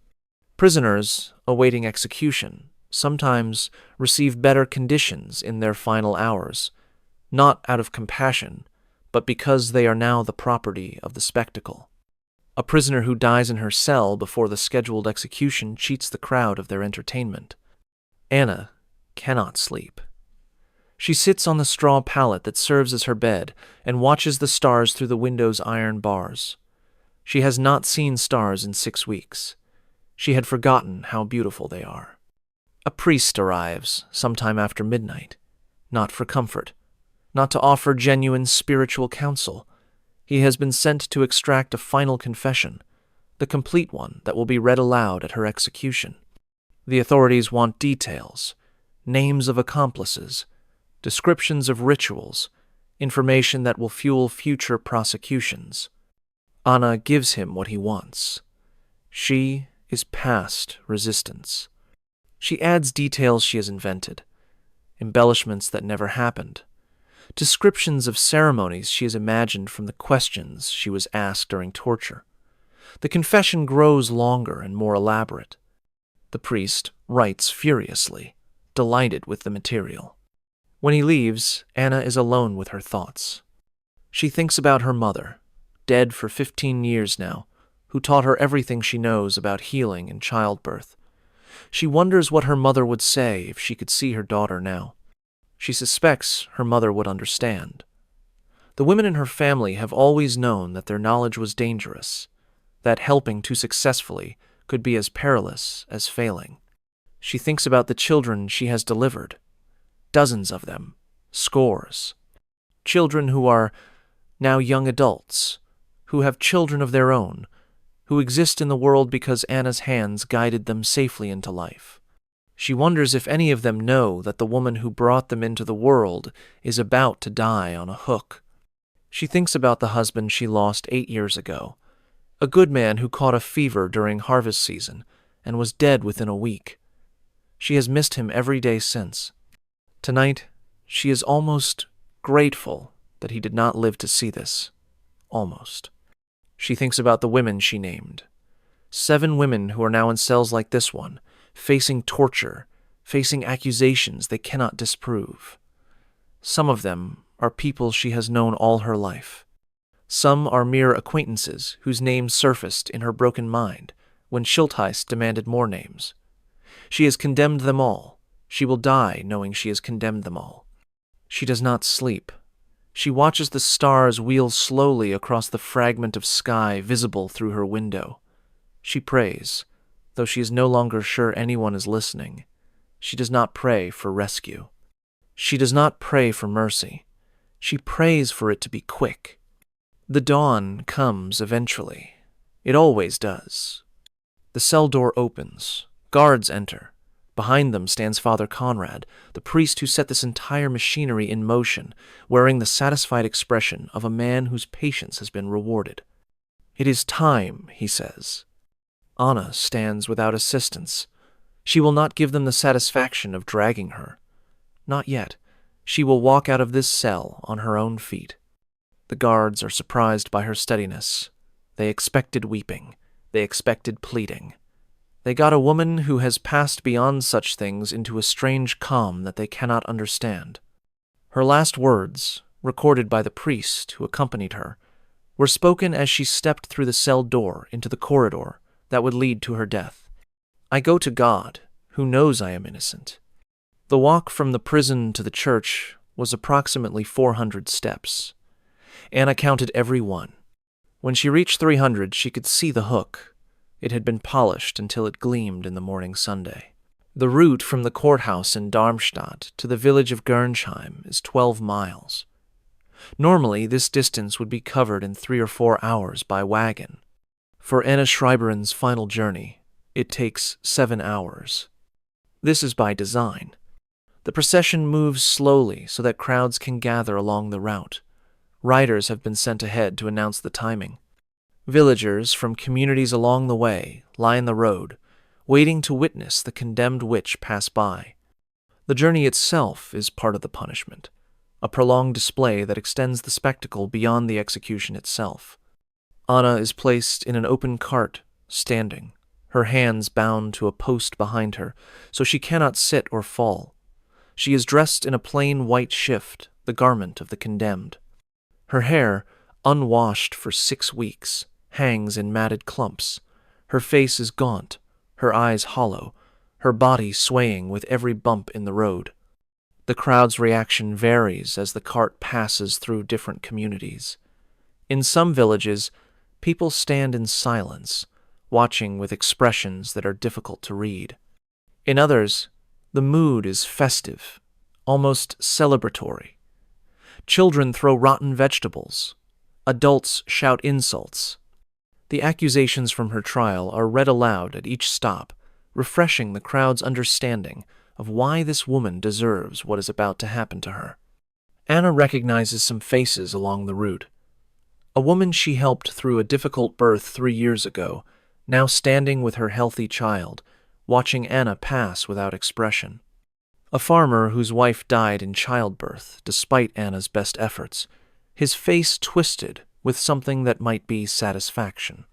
Prisoners awaiting execution sometimes receive better conditions in their final hours, not out of compassion, but because they are now the property of the spectacle. A prisoner who dies in her cell before the scheduled execution cheats the crowd of their entertainment. Anna cannot sleep. She sits on the straw pallet that serves as her bed and watches the stars through the window's iron bars. She has not seen stars in 6 weeks. She had forgotten how beautiful they are. A priest arrives sometime after midnight, not for comfort, not to offer genuine spiritual counsel. He has been sent to extract a final confession, the complete one that will be read aloud at her execution. The authorities want details, names of accomplices, descriptions of rituals, information that will fuel future prosecutions. Anna gives him what he wants. She is past resistance. She adds details she has invented, embellishments that never happened, descriptions of ceremonies she has imagined from the questions she was asked during torture. The confession grows longer and more elaborate. The priest writes furiously, delighted with the material. When he leaves, Anna is alone with her thoughts. She thinks about her mother, dead for 15 years now, who taught her everything she knows about healing and childbirth. She wonders what her mother would say if she could see her daughter now. She suspects her mother would understand. The women in her family have always known that their knowledge was dangerous, that helping too successfully could be as perilous as failing. She thinks about the children she has delivered. Dozens of them, scores. Children who are now young adults, who have children of their own, who exist in the world because Anna's hands guided them safely into life. She wonders if any of them know that the woman who brought them into the world is about to die on a hook. She thinks about the husband she lost 8 years ago, a good man who caught a fever during harvest season and was dead within a week. She has missed him every day since. Tonight, she is almost grateful that he did not live to see this. Almost. She thinks about the women she named. 7 women who are now in cells like this one, facing torture, facing accusations they cannot disprove. Some of them are people she has known all her life. Some are mere acquaintances whose names surfaced in her broken mind when Schultheis demanded more names. She has condemned them all. She will die knowing she has condemned them all. She does not sleep. She watches the stars wheel slowly across the fragment of sky visible through her window. She prays, though she is no longer sure anyone is listening. She does not pray for rescue. She does not pray for mercy. She prays for it to be quick. The dawn comes eventually. It always does. The cell door opens. Guards enter. Behind them stands Father Conrad, the priest who set this entire machinery in motion, wearing the satisfied expression of a man whose patience has been rewarded. "It is time," he says. Anna stands without assistance. She will not give them the satisfaction of dragging her. Not yet. She will walk out of this cell on her own feet. The guards are surprised by her steadiness. They expected weeping. They expected pleading. They got a woman who has passed beyond such things into a strange calm that they cannot understand. Her last words, recorded by the priest who accompanied her, were spoken as she stepped through the cell door into the corridor that would lead to her death. "I go to God, who knows I am innocent." The walk from the prison to the church was approximately 400 steps. Anna counted every one. When she reached 300, she could see the hook. It had been polished until it gleamed in the morning sunday. The route from the courthouse in Darmstadt to the village of Gernsheim is 12 miles. Normally, this distance would be covered in 3 or 4 hours by wagon. For Anna Schreiberen's final journey, it takes 7 hours. This is by design. The procession moves slowly so that crowds can gather along the route. Riders have been sent ahead to announce the timing. Villagers from communities along the way line the road, waiting to witness the condemned witch pass by. The journey itself is part of the punishment, a prolonged display that extends the spectacle beyond the execution itself. Anna is placed in an open cart, standing, her hands bound to a post behind her, so she cannot sit or fall. She is dressed in a plain white shift, the garment of the condemned. Her hair, unwashed for 6 weeks, hangs in matted clumps. Her face is gaunt, her eyes hollow, her body swaying with every bump in the road. The crowd's reaction varies as the cart passes through different communities. In some villages, people stand in silence, watching with expressions that are difficult to read. In others, the mood is festive, almost celebratory. Children throw rotten vegetables. Adults shout insults. The accusations from her trial are read aloud at each stop, refreshing the crowd's understanding of why this woman deserves what is about to happen to her. Anna recognizes some faces along the route. A woman she helped through a difficult birth 3 years ago, now standing with her healthy child, watching Anna pass without expression. A farmer whose wife died in childbirth despite Anna's best efforts, his face twisted with something that might be satisfaction.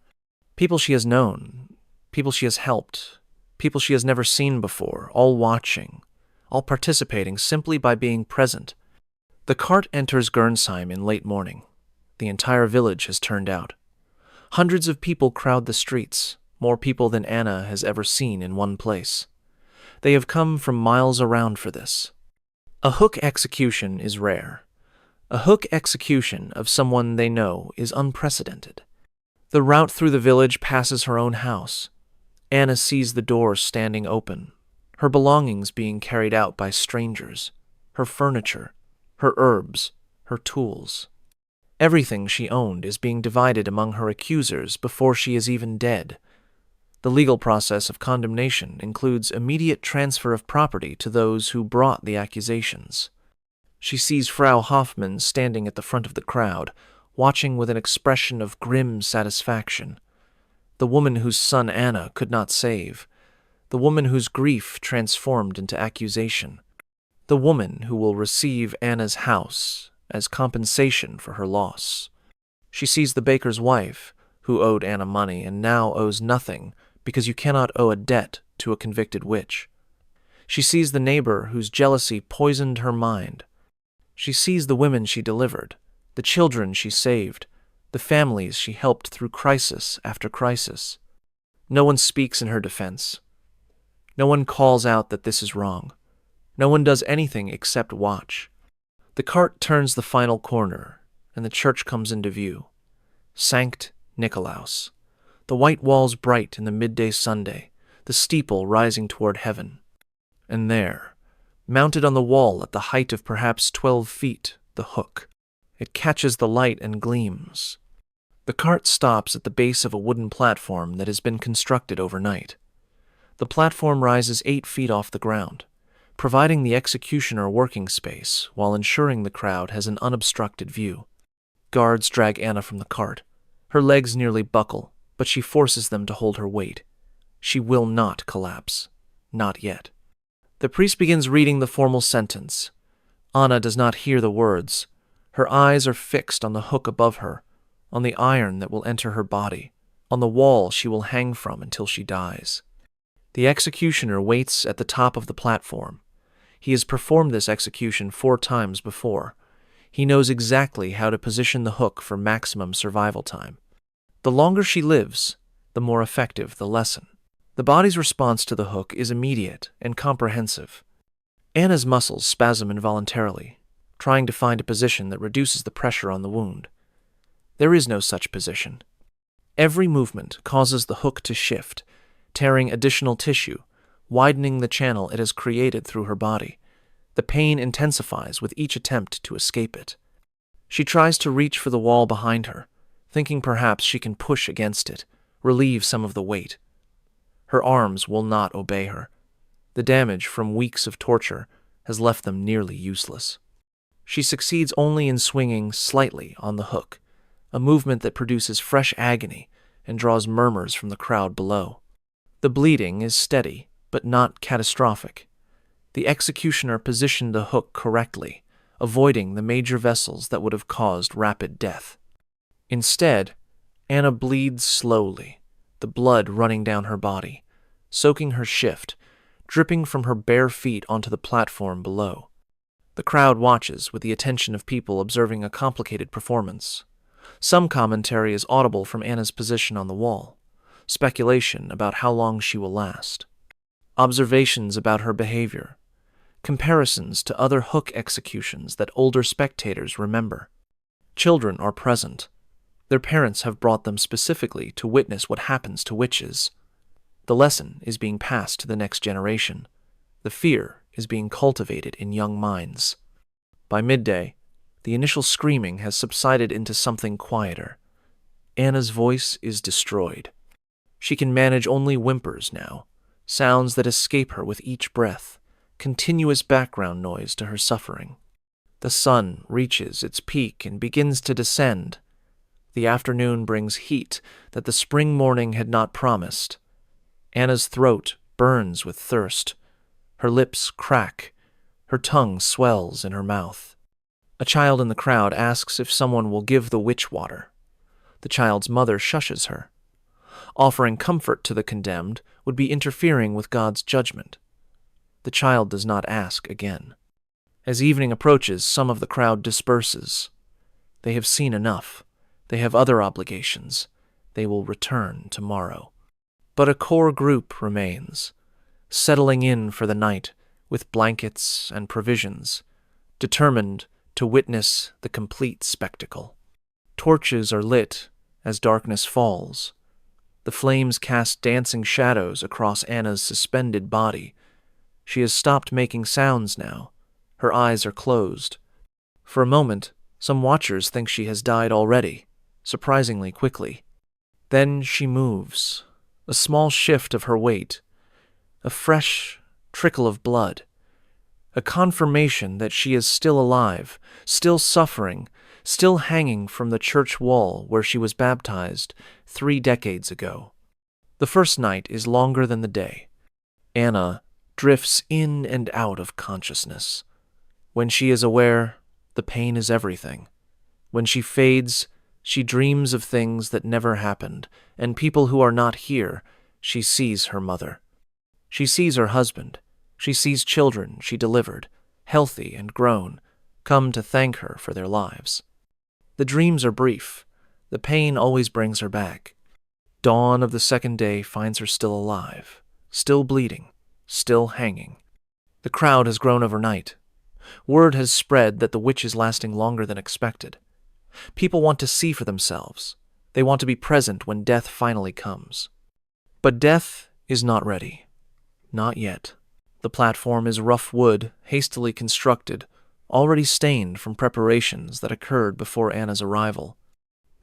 People she has known, people she has helped, people she has never seen before, all watching, all participating simply by being present. The cart enters Gernsheim in late morning. The entire village has turned out. Hundreds of people crowd the streets, more people than Anna has ever seen in one place. They have come from miles around for this. A hook execution is rare. A hook execution of someone they know is unprecedented. The route through the village passes her own house. Anna sees the door standing open, her belongings being carried out by strangers, her furniture, her herbs, her tools. Everything she owned is being divided among her accusers before she is even dead. The legal process of condemnation includes immediate transfer of property to those who brought the accusations. She sees Frau Hoffmann standing at the front of the crowd, watching with an expression of grim satisfaction. The woman whose son Anna could not save. The woman whose grief transformed into accusation. The woman who will receive Anna's house as compensation for her loss. She sees the baker's wife, who owed Anna money and now owes nothing because you cannot owe a debt to a convicted witch. She sees the neighbor whose jealousy poisoned her mind. She sees the women she delivered, the children she saved, the families she helped through crisis after crisis. No one speaks in her defense. No one calls out that this is wrong. No one does anything except watch. The cart turns the final corner, and the church comes into view. Sankt Nikolaus. The white walls bright in the midday Sunday, the steeple rising toward heaven. And there, mounted on the wall at the height of perhaps 12 feet, the hook. It catches the light and gleams. The cart stops at the base of a wooden platform that has been constructed overnight. The platform rises 8 feet off the ground, providing the executioner working space while ensuring the crowd has an unobstructed view. Guards drag Anna from the cart. Her legs nearly buckle, but she forces them to hold her weight. She will not collapse. Not yet. The priest begins reading the formal sentence. Anna does not hear the words. Her eyes are fixed on the hook above her, on the iron that will enter her body, on the wall she will hang from until she dies. The executioner waits at the top of the platform. He has performed this execution 4 times before. He knows exactly how to position the hook for maximum survival time. The longer she lives, the more effective the lesson. The body's response to the hook is immediate and comprehensive. Anna's muscles spasm involuntarily, trying to find a position that reduces the pressure on the wound. There is no such position. Every movement causes the hook to shift, tearing additional tissue, widening the channel it has created through her body. The pain intensifies with each attempt to escape it. She tries to reach for the wall behind her, thinking perhaps she can push against it, relieve some of the weight. Her arms will not obey her. The damage from weeks of torture has left them nearly useless. She succeeds only in swinging slightly on the hook, a movement that produces fresh agony and draws murmurs from the crowd below. The bleeding is steady, but not catastrophic. The executioner positioned the hook correctly, avoiding the major vessels that would have caused rapid death. Instead, Anna bleeds slowly, the blood running down her body, soaking her shift, dripping from her bare feet onto the platform below. The crowd watches with the attention of people observing a complicated performance. Some commentary is audible from Anna's position on the wall, speculation about how long she will last, observations about her behavior, comparisons to other hook executions that older spectators remember. Children are present. Their parents have brought them specifically to witness what happens to witches. The lesson is being passed to the next generation. The fear is being cultivated in young minds. By midday, the initial screaming has subsided into something quieter. Anna's voice is destroyed. She can manage only whimpers now, sounds that escape her with each breath, continuous background noise to her suffering. The sun reaches its peak and begins to descend. The afternoon brings heat that the spring morning had not promised. Anna's throat burns with thirst. Her lips crack. Her tongue swells in her mouth. A child in the crowd asks if someone will give the witch water. The child's mother shushes her. Offering comfort to the condemned would be interfering with God's judgment. The child does not ask again. As evening approaches, some of the crowd disperses. They have seen enough. They have other obligations. They will return tomorrow. But a core group remains, settling in for the night with blankets and provisions, determined to witness the complete spectacle. Torches are lit as darkness falls. The flames cast dancing shadows across Anna's suspended body. She has stopped making sounds now. Her eyes are closed. For a moment, some watchers think she has died already, surprisingly quickly. Then she moves, a small shift of her weight, a fresh trickle of blood, a confirmation that she is still alive, still suffering, still hanging from the church wall where she was baptized 3 decades ago. The first night is longer than the day. Anna drifts in and out of consciousness. When she is aware, the pain is everything. When she fades, she dreams of things that never happened, and people who are not here. She sees her mother. She sees her husband. She sees children she delivered, healthy and grown, come to thank her for their lives. The dreams are brief. The pain always brings her back. Dawn of the second day finds her still alive, still bleeding, still hanging. The crowd has grown overnight. Word has spread that the witch is lasting longer than expected. People want to see for themselves. They want to be present when death finally comes. But death is not ready. Not yet. The platform is rough wood, hastily constructed, already stained from preparations that occurred before Anna's arrival.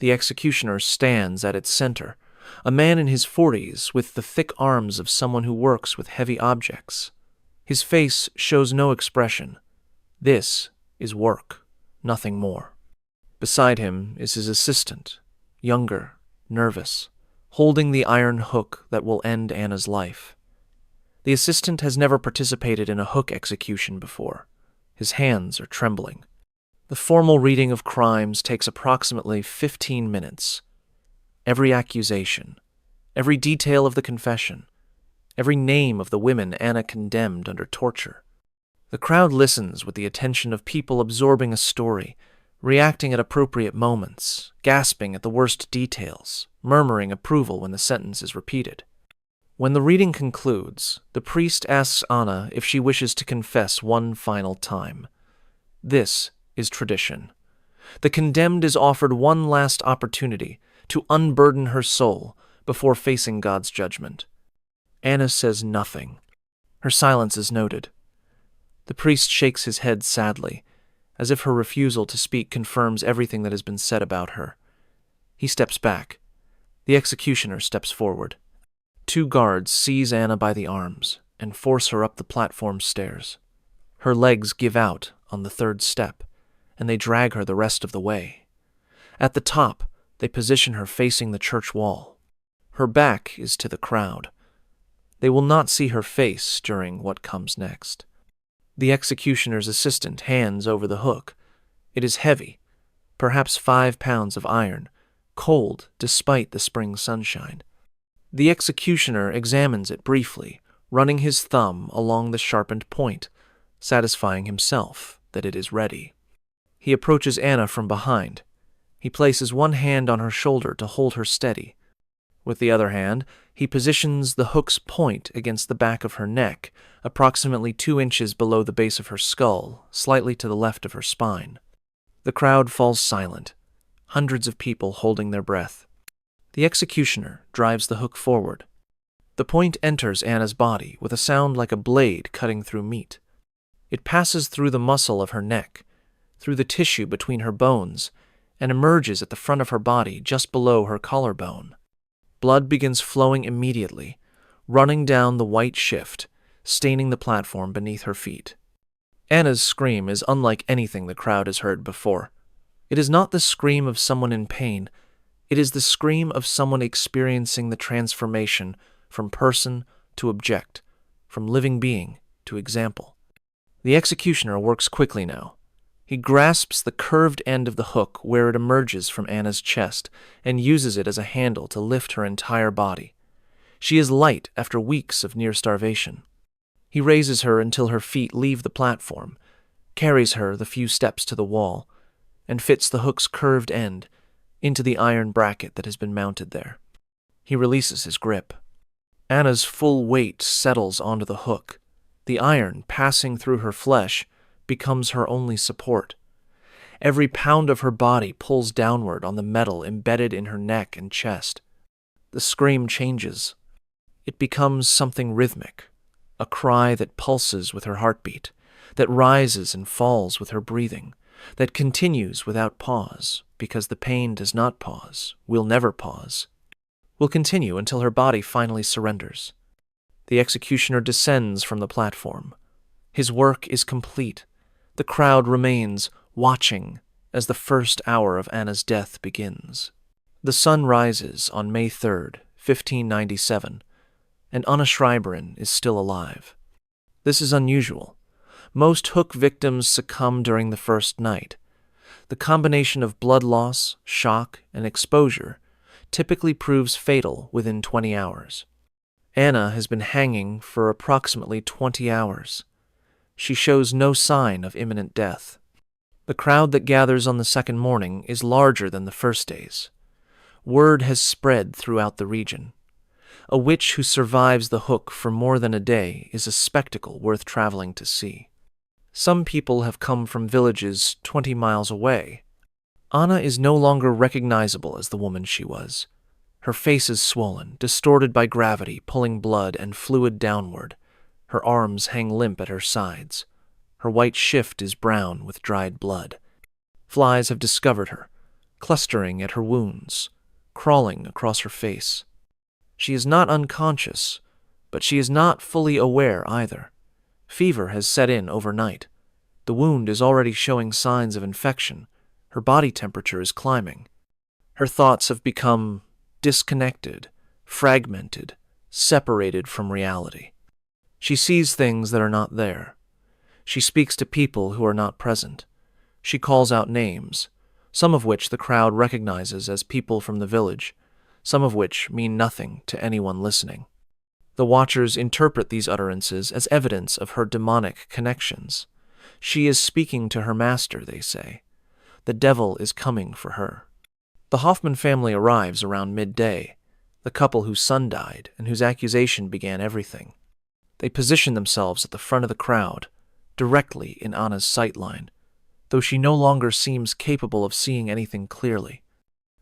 The executioner stands at its center, a man in his 40s with the thick arms of someone who works with heavy objects. His face shows no expression. This is work, nothing more. Beside him is his assistant, younger, nervous, holding the iron hook that will end Anna's life. The assistant has never participated in a hook execution before. His hands are trembling. The formal reading of crimes takes approximately 15 minutes. Every accusation, every detail of the confession, every name of the women Anna condemned under torture. The crowd listens with the attention of people absorbing a story, reacting at appropriate moments, gasping at the worst details, murmuring approval when the sentence is repeated. When the reading concludes, the priest asks Anna if she wishes to confess one final time. This is tradition. The condemned is offered one last opportunity to unburden her soul before facing God's judgment. Anna says nothing. Her silence is noted. The priest shakes his head sadly, as if her refusal to speak confirms everything that has been said about her. He steps back. The executioner steps forward. 2 guards seize Anna by the arms and force her up the platform stairs. Her legs give out on the 3rd step, and they drag her the rest of the way. At the top, they position her facing the church wall. Her back is to the crowd. They will not see her face during what comes next. The executioner's assistant hands over the hook. It is heavy, perhaps 5 pounds of iron, cold despite the spring sunshine. The executioner examines it briefly, running his thumb along the sharpened point, satisfying himself that it is ready. He approaches Anna from behind. He places one hand on her shoulder to hold her steady. With the other hand, he positions the hook's point against the back of her neck, approximately 2 inches below the base of her skull, slightly to the left of her spine. The crowd falls silent, hundreds of people holding their breath. The executioner drives the hook forward. The point enters Anna's body with a sound like a blade cutting through meat. It passes through the muscle of her neck, through the tissue between her bones, and emerges at the front of her body just below her collarbone. Blood begins flowing immediately, running down the white shift, staining the platform beneath her feet. Anna's scream is unlike anything the crowd has heard before. It is not the scream of someone in pain. It is the scream of someone experiencing the transformation from person to object, from living being to example. The executioner works quickly now. He grasps the curved end of the hook where it emerges from Anna's chest and uses it as a handle to lift her entire body. She is light after weeks of near starvation. He raises her until her feet leave the platform, carries her the few steps to the wall, and fits the hook's curved end into the iron bracket that has been mounted there. He releases his grip. Anna's full weight settles onto the hook. The iron passing through her flesh becomes her only support. Every pound of her body pulls downward on the metal embedded in her neck and chest. The scream changes. It becomes something rhythmic, a cry that pulses with her heartbeat, that rises and falls with her breathing, that continues without pause, because the pain does not pause, will never pause, will continue until her body finally surrenders. The executioner descends from the platform. His work is complete. The crowd remains, watching, as the first hour of Anna's death begins. The sun rises on May 3rd, 1597, and Anna Schreiberin is still alive. This is unusual. Most hook victims succumb during the first night. The combination of blood loss, shock, and exposure typically proves fatal within 20 hours. Anna has been hanging for approximately 20 hours. She shows no sign of imminent death. The crowd that gathers on the second morning is larger than the first day's. Word has spread throughout the region. A witch who survives the hook for more than a day is a spectacle worth traveling to see. Some people have come from villages 20 miles away. Anna is no longer recognizable as the woman she was. Her face is swollen, distorted by gravity, pulling blood and fluid downward. Her arms hang limp at her sides. Her white shift is brown with dried blood. Flies have discovered her, clustering at her wounds, crawling across her face. She is not unconscious, but she is not fully aware either. Fever has set in overnight. The wound is already showing signs of infection. Her body temperature is climbing. Her thoughts have become disconnected, fragmented, separated from reality. She sees things that are not there. She speaks to people who are not present. She calls out names, some of which the crowd recognizes as people from the village, some of which mean nothing to anyone listening. The watchers interpret these utterances as evidence of her demonic connections. She is speaking to her master, they say. The devil is coming for her. The Hoffman family arrives around midday, the couple whose son died and whose accusation began everything. They position themselves at the front of the crowd, directly in Anna's sightline, though she no longer seems capable of seeing anything clearly.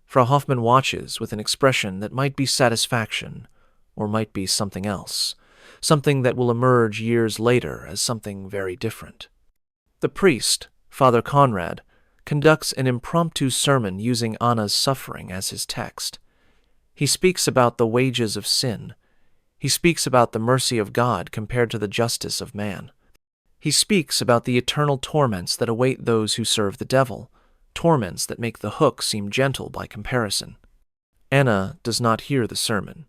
Frau Hoffman watches with an expression that might be satisfaction, or might be something else, something that will emerge years later as something very different. The priest, Father Conrad, conducts an impromptu sermon using Anna's suffering as his text. He speaks about the wages of sin. He speaks about the mercy of God compared to the justice of man. He speaks about the eternal torments that await those who serve the devil, torments that make the hook seem gentle by comparison. Anna does not hear the sermon.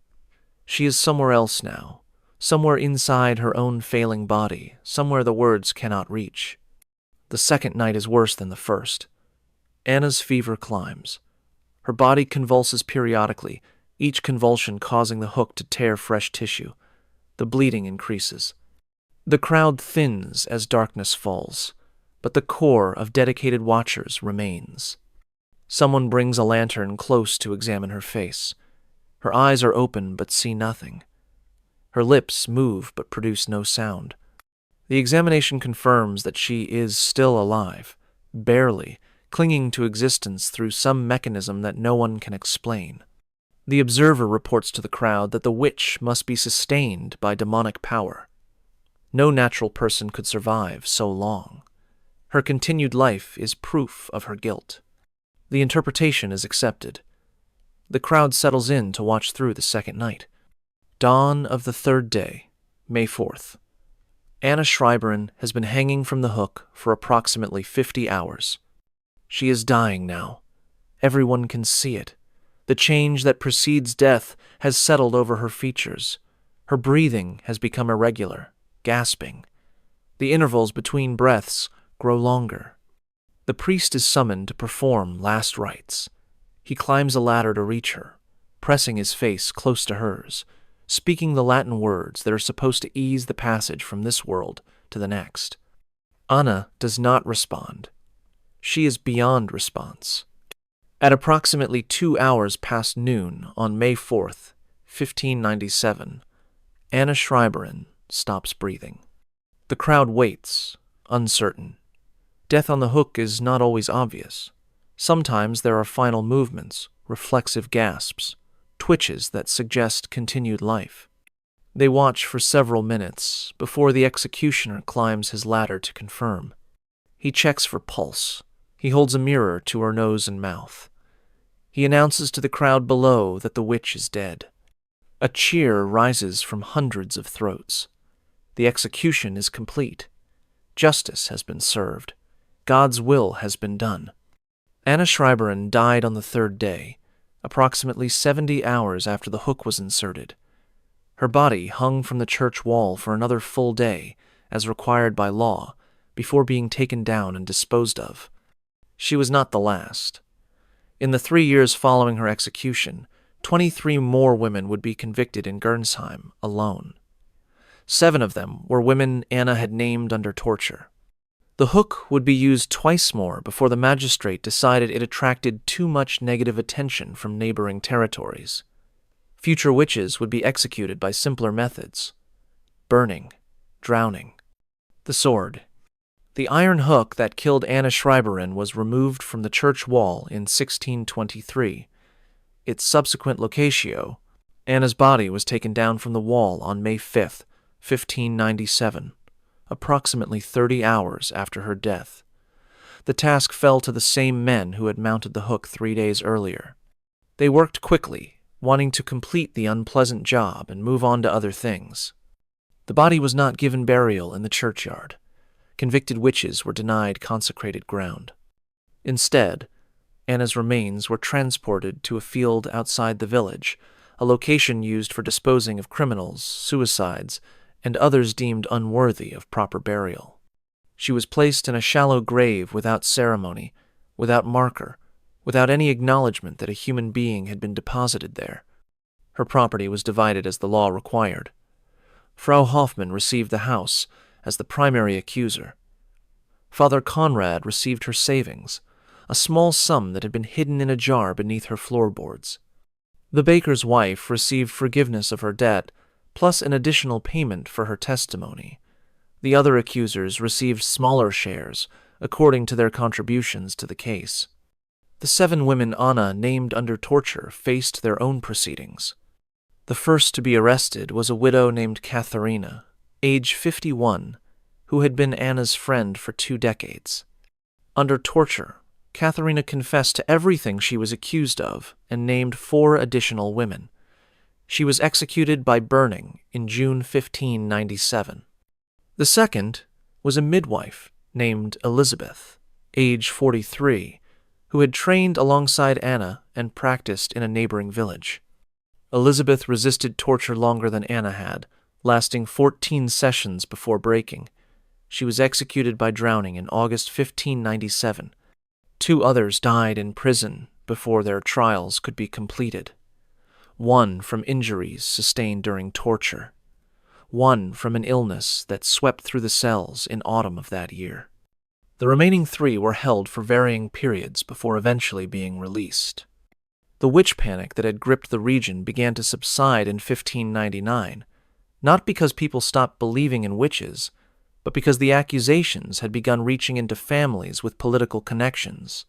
She is somewhere else now, somewhere inside her own failing body, somewhere the words cannot reach. The second night is worse than the first. Anna's fever climbs. Her body convulses periodically, each convulsion causing the hook to tear fresh tissue. The bleeding increases. The crowd thins as darkness falls, but the core of dedicated watchers remains. Someone brings a lantern close to examine her face. Her eyes are open but see nothing. Her lips move but produce no sound. The examination confirms that she is still alive, barely, clinging to existence through some mechanism that no one can explain. The observer reports to the crowd that the witch must be sustained by demonic power. No natural person could survive so long. Her continued life is proof of her guilt. The interpretation is accepted. The crowd settles in to watch through the second night. Dawn of the third day, May 4th. Anna Schreiberin has been hanging from the hook for approximately 50 hours. She is dying now. Everyone can see it. The change that precedes death has settled over her features. Her breathing has become irregular, gasping. The intervals between breaths grow longer. The priest is summoned to perform last rites. He climbs a ladder to reach her, pressing his face close to hers, speaking the Latin words that are supposed to ease the passage from this world to the next. Anna does not respond. She is beyond response. At approximately 2 hours past noon on May 4th, 1597, Anna Schreiberin stops breathing. The crowd waits, uncertain. Death on the hook is not always obvious. Sometimes there are final movements, reflexive gasps, twitches that suggest continued life. They watch for several minutes before the executioner climbs his ladder to confirm. He checks for pulse. He holds a mirror to her nose and mouth. He announces to the crowd below that the witch is dead. A cheer rises from hundreds of throats. The execution is complete. Justice has been served. God's will has been done. Anna Schreiberin died on the third day, approximately 70 hours after the hook was inserted. Her body hung from the church wall for another full day, as required by law, before being taken down and disposed of. She was not the last. In the 3 years following her execution, 23 more women would be convicted in Gernsheim alone. 7 of them were women Anna had named under torture. The hook would be used twice more before the magistrate decided it attracted too much negative attention from neighboring territories. Future witches would be executed by simpler methods: burning, drowning. The sword. The iron hook that killed Anna Schreiberin was removed from the church wall in 1623. Its subsequent locatio, Anna's body was taken down from the wall on May 5, 1597, approximately 30 hours after her death. The task fell to the same men who had mounted the hook 3 days earlier. They worked quickly, wanting to complete the unpleasant job and move on to other things. The body was not given burial in the churchyard. Convicted witches were denied consecrated ground. Instead, Anna's remains were transported to a field outside the village, a location used for disposing of criminals, suicides, and others deemed unworthy of proper burial. She was placed in a shallow grave without ceremony, without marker, without any acknowledgement that a human being had been deposited there. Her property was divided as the law required. Frau Hoffmann received the house as the primary accuser. Father Conrad received her savings, a small sum that had been hidden in a jar beneath her floorboards. The baker's wife received forgiveness of her debt, plus an additional payment for her testimony. The other accusers received smaller shares, according to their contributions to the case. The 7 women Anna named under torture faced their own proceedings. The first to be arrested was a widow named Katharina, age 51, who had been Anna's friend for 2 decades. Under torture, Katharina confessed to everything she was accused of and named 4 additional women. She was executed by burning in June 1597. The second was a midwife named Elizabeth, age 43, who had trained alongside Anna and practiced in a neighboring village. Elizabeth resisted torture longer than Anna had, lasting 14 sessions before breaking. She was executed by drowning in August 1597. 2 others died in prison before their trials could be completed. 1 from injuries sustained during torture. 1 from an illness that swept through the cells in autumn of that year. The remaining 3 were held for varying periods before eventually being released. The witch panic that had gripped the region began to subside in 1599, not because people stopped believing in witches, but because the accusations had begun reaching into families with political connections.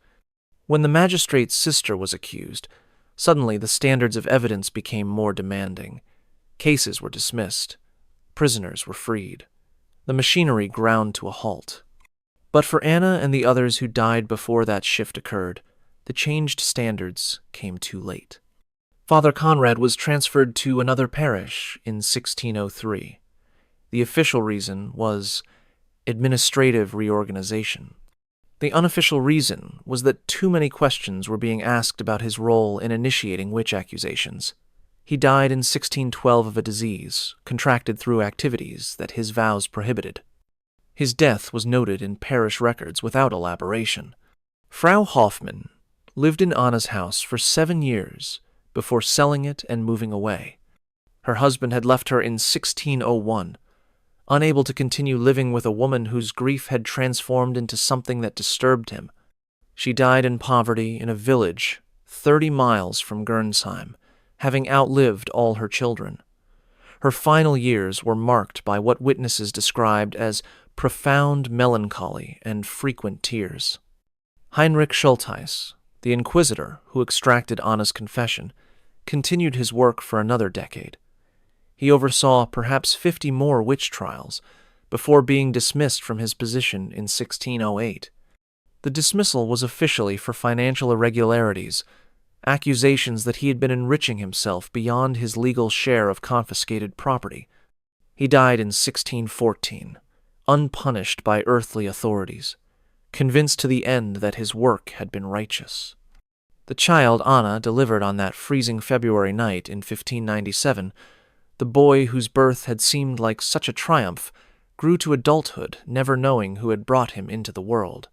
When the magistrate's sister was accused, suddenly the standards of evidence became more demanding. Cases were dismissed. Prisoners were freed. The machinery ground to a halt. But for Anna and the others who died before that shift occurred, the changed standards came too late. Father Conrad was transferred to another parish in 1603. The official reason was administrative reorganization. The unofficial reason was that too many questions were being asked about his role in initiating witch accusations. He died in 1612 of a disease contracted through activities that his vows prohibited. His death was noted in parish records without elaboration. Frau Hoffmann lived in Anna's house for 7 years before selling it and moving away. Her husband had left her in 1601, unable to continue living with a woman whose grief had transformed into something that disturbed him. She died in poverty in a village 30 miles from Gernsheim, having outlived all her children. Her final years were marked by what witnesses described as profound melancholy and frequent tears. Heinrich Schultheis, the inquisitor who extracted Anna's confession, continued his work for another decade. He oversaw perhaps 50 more witch trials before being dismissed from his position in 1608. The dismissal was officially for financial irregularities, accusations that he had been enriching himself beyond his legal share of confiscated property. He died in 1614, unpunished by earthly authorities, convinced to the end that his work had been righteous. The child Anna delivered on that freezing February night in 1597, the boy whose birth had seemed like such a triumph, grew to adulthood never knowing who had brought him into the world.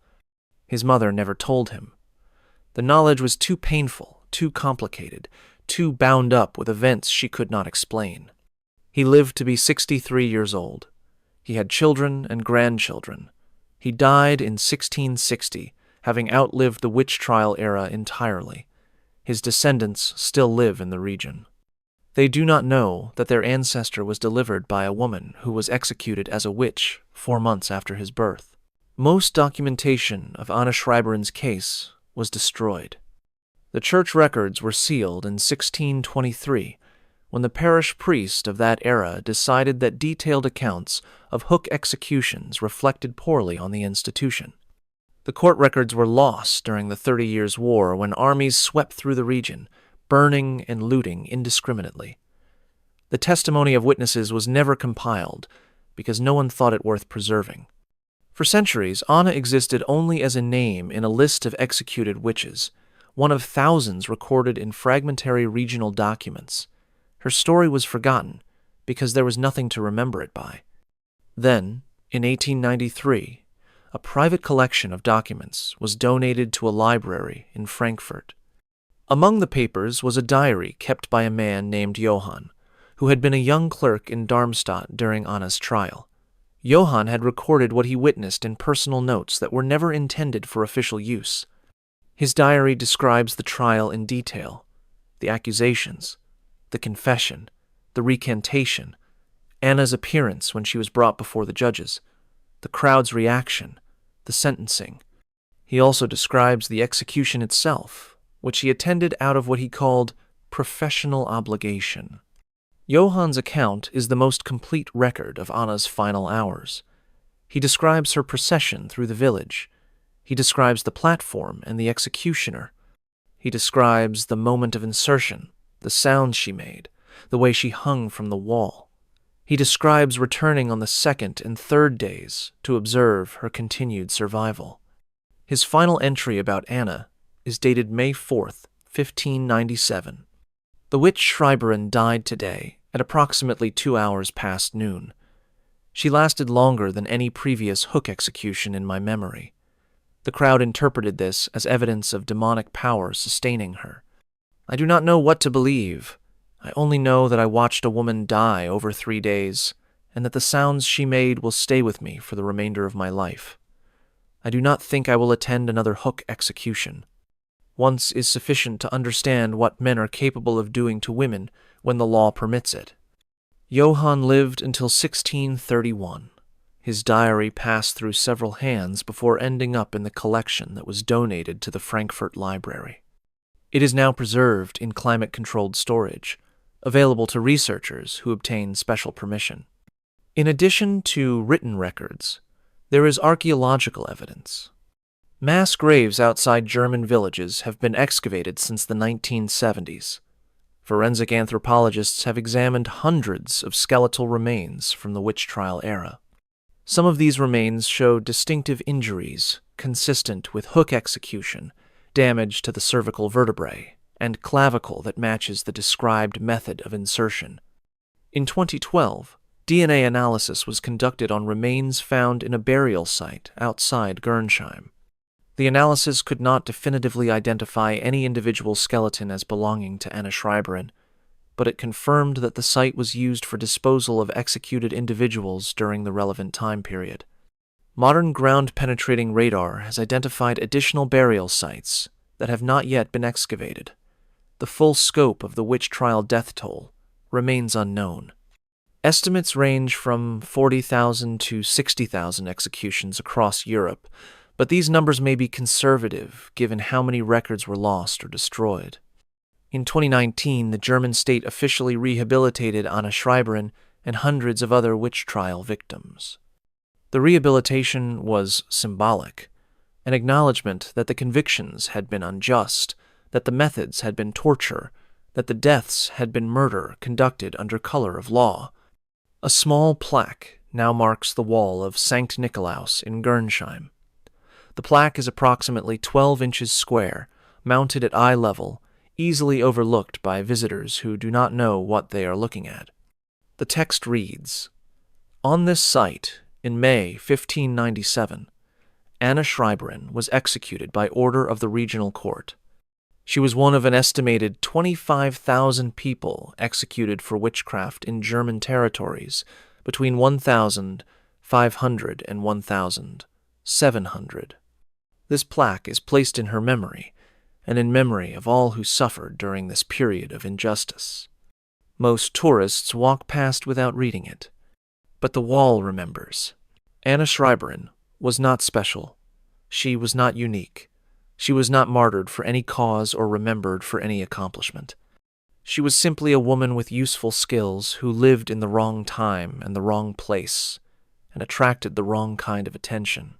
His mother never told him. The knowledge was too painful, too complicated, too bound up with events she could not explain. He lived to be 63 years old. He had children and grandchildren. He died in 1660, having outlived the witch trial era entirely. His descendants still live in the region. They do not know that their ancestor was delivered by a woman who was executed as a witch 4 months after his birth. Most documentation of Anna Schreiber's case was destroyed. The church records were sealed in 1623 when the parish priest of that era decided that detailed accounts of hook executions reflected poorly on the institution. The court records were lost during the 30 Years' War when armies swept through the region, burning and looting indiscriminately. The testimony of witnesses was never compiled because no one thought it worth preserving. For centuries, Anna existed only as a name in a list of executed witches, one of thousands recorded in fragmentary regional documents. Her story was forgotten because there was nothing to remember it by. Then, in 1893, a private collection of documents was donated to a library in Frankfurt. Among the papers was a diary kept by a man named Johann, who had been a young clerk in Darmstadt during Anna's trial. Johann had recorded what he witnessed in personal notes that were never intended for official use. His diary describes the trial in detail: the accusations, the confession, the recantation, Anna's appearance when she was brought before the judges, the crowd's reaction, the sentencing. He also describes the execution itself, which he attended out of what he called professional obligation. Johann's account is the most complete record of Anna's final hours. He describes her procession through the village. He describes the platform and the executioner. He describes the moment of insertion, the sounds she made, the way she hung from the wall. He describes returning on the 2nd and 3rd days to observe her continued survival. His final entry about Anna is dated May 4th, 1597. The witch Schreiberin died today at approximately 2 hours past noon. She lasted longer than any previous hook execution in my memory. The crowd interpreted this as evidence of demonic power sustaining her. I do not know what to believe. I only know that I watched a woman die over 3 days, and that the sounds she made will stay with me for the remainder of my life. I do not think I will attend another hook execution. Once is sufficient to understand what men are capable of doing to women when the law permits it. Johann lived until 1631. His diary passed through several hands before ending up in the collection that was donated to the Frankfurt Library. It is now preserved in climate-controlled storage, available to researchers who obtain special permission. In addition to written records, there is archaeological evidence. Mass graves outside German villages have been excavated since the 1970s. Forensic anthropologists have examined hundreds of skeletal remains from the witch trial era. Some of these remains show distinctive injuries consistent with hook execution, damage to the cervical vertebrae, and clavicle that matches the described method of insertion. In 2012, DNA analysis was conducted on remains found in a burial site outside Gernsheim. The analysis could not definitively identify any individual skeleton as belonging to Anna Schreiberin, but it confirmed that the site was used for disposal of executed individuals during the relevant time period. Modern ground-penetrating radar has identified additional burial sites that have not yet been excavated. The full scope of the witch trial death toll remains unknown. Estimates range from 40,000 to 60,000 executions across Europe, but these numbers may be conservative given how many records were lost or destroyed. In 2019, the German state officially rehabilitated Anna Schreiberin and hundreds of other witch trial victims. The rehabilitation was symbolic, an acknowledgement that the convictions had been unjust, that the methods had been torture, that the deaths had been murder conducted under color of law. A small plaque now marks the wall of St. Nikolaus in Gernsheim. The plaque is approximately 12 inches square, mounted at eye level, easily overlooked by visitors who do not know what they are looking at. The text reads, "On this site, in May 1597, Anna Schreiberin was executed by order of the regional court. She was one of an estimated 25,000 people executed for witchcraft in German territories between 1,500 and 1,700. This plaque is placed in her memory, and in memory of all who suffered during this period of injustice." Most tourists walk past without reading it. But the wall remembers. Anna Schreiberin was not special. She was not unique. She was not martyred for any cause or remembered for any accomplishment. She was simply a woman with useful skills who lived in the wrong time and the wrong place and attracted the wrong kind of attention.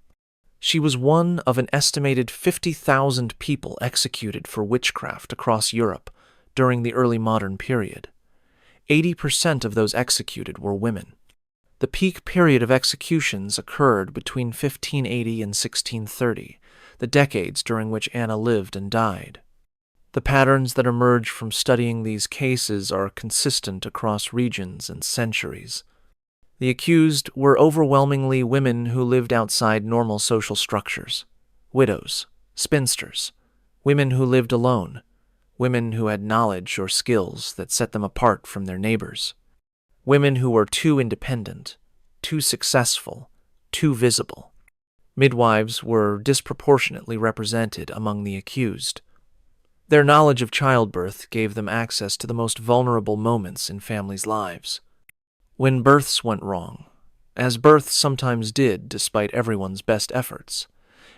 She was one of an estimated 50,000 people executed for witchcraft across Europe during the early modern period. 80% of those executed were women. The peak period of executions occurred between 1580 and 1630, the decades during which Anna lived and died. The patterns that emerge from studying these cases are consistent across regions and centuries. The accused were overwhelmingly women who lived outside normal social structures: widows, spinsters, women who lived alone, women who had knowledge or skills that set them apart from their neighbors, women who were too independent, too successful, too visible. Midwives were disproportionately represented among the accused. Their knowledge of childbirth gave them access to the most vulnerable moments in families' lives. When births went wrong, as births sometimes did despite everyone's best efforts,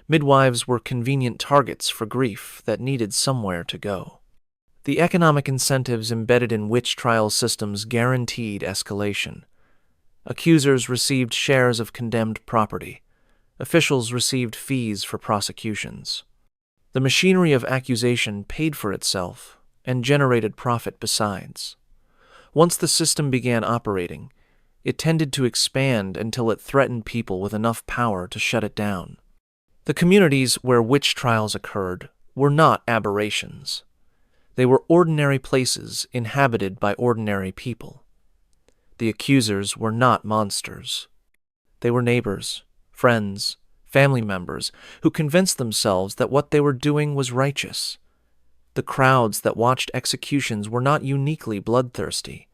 midwives were convenient targets for grief that needed somewhere to go. The economic incentives embedded in witch trial systems guaranteed escalation. Accusers received shares of condemned property. Officials received fees for prosecutions. The machinery of accusation paid for itself and generated profit besides. Once the system began operating, it tended to expand until it threatened people with enough power to shut it down. The communities where witch trials occurred were not aberrations. They were ordinary places inhabited by ordinary people. The accusers were not monsters. They were neighbors, friends, family members who convinced themselves that what they were doing was righteous. The crowds that watched executions were not uniquely bloodthirsty.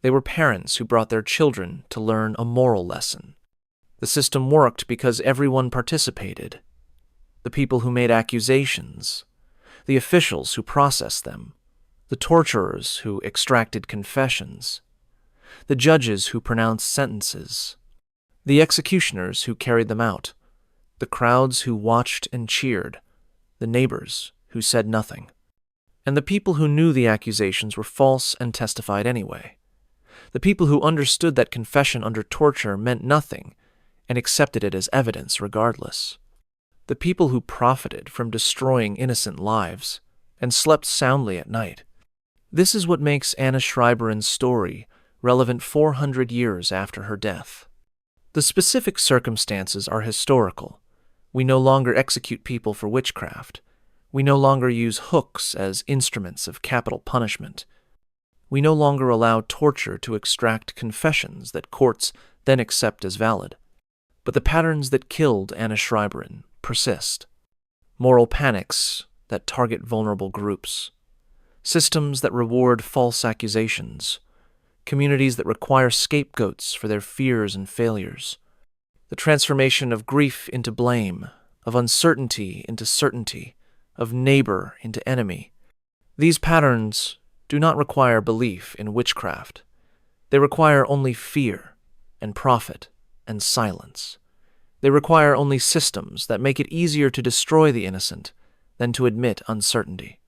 They were parents who brought their children to learn a moral lesson. The system worked because everyone participated. The people who made accusations, the officials who processed them, the torturers who extracted confessions, the judges who pronounced sentences, the executioners who carried them out, the crowds who watched and cheered, the neighbors who said nothing, and the people who knew the accusations were false and testified anyway, the people who understood that confession under torture meant nothing and accepted it as evidence regardless, the people who profited from destroying innocent lives and slept soundly at night. This is what makes Anna Schreiberin's story relevant 400 years after her death. The specific circumstances are historical. We no longer execute people for witchcraft. We no longer use hooks as instruments of capital punishment. We no longer allow torture to extract confessions that courts then accept as valid. But the patterns that killed Anna Schreiberin persist. Moral panics that target vulnerable groups. Systems that reward false accusations. Communities that require scapegoats for their fears and failures. The transformation of grief into blame, of uncertainty into certainty, of neighbor into enemy. These patterns do not require belief in witchcraft. They require only fear and profit and silence. They require only systems that make it easier to destroy the innocent than to admit uncertainty.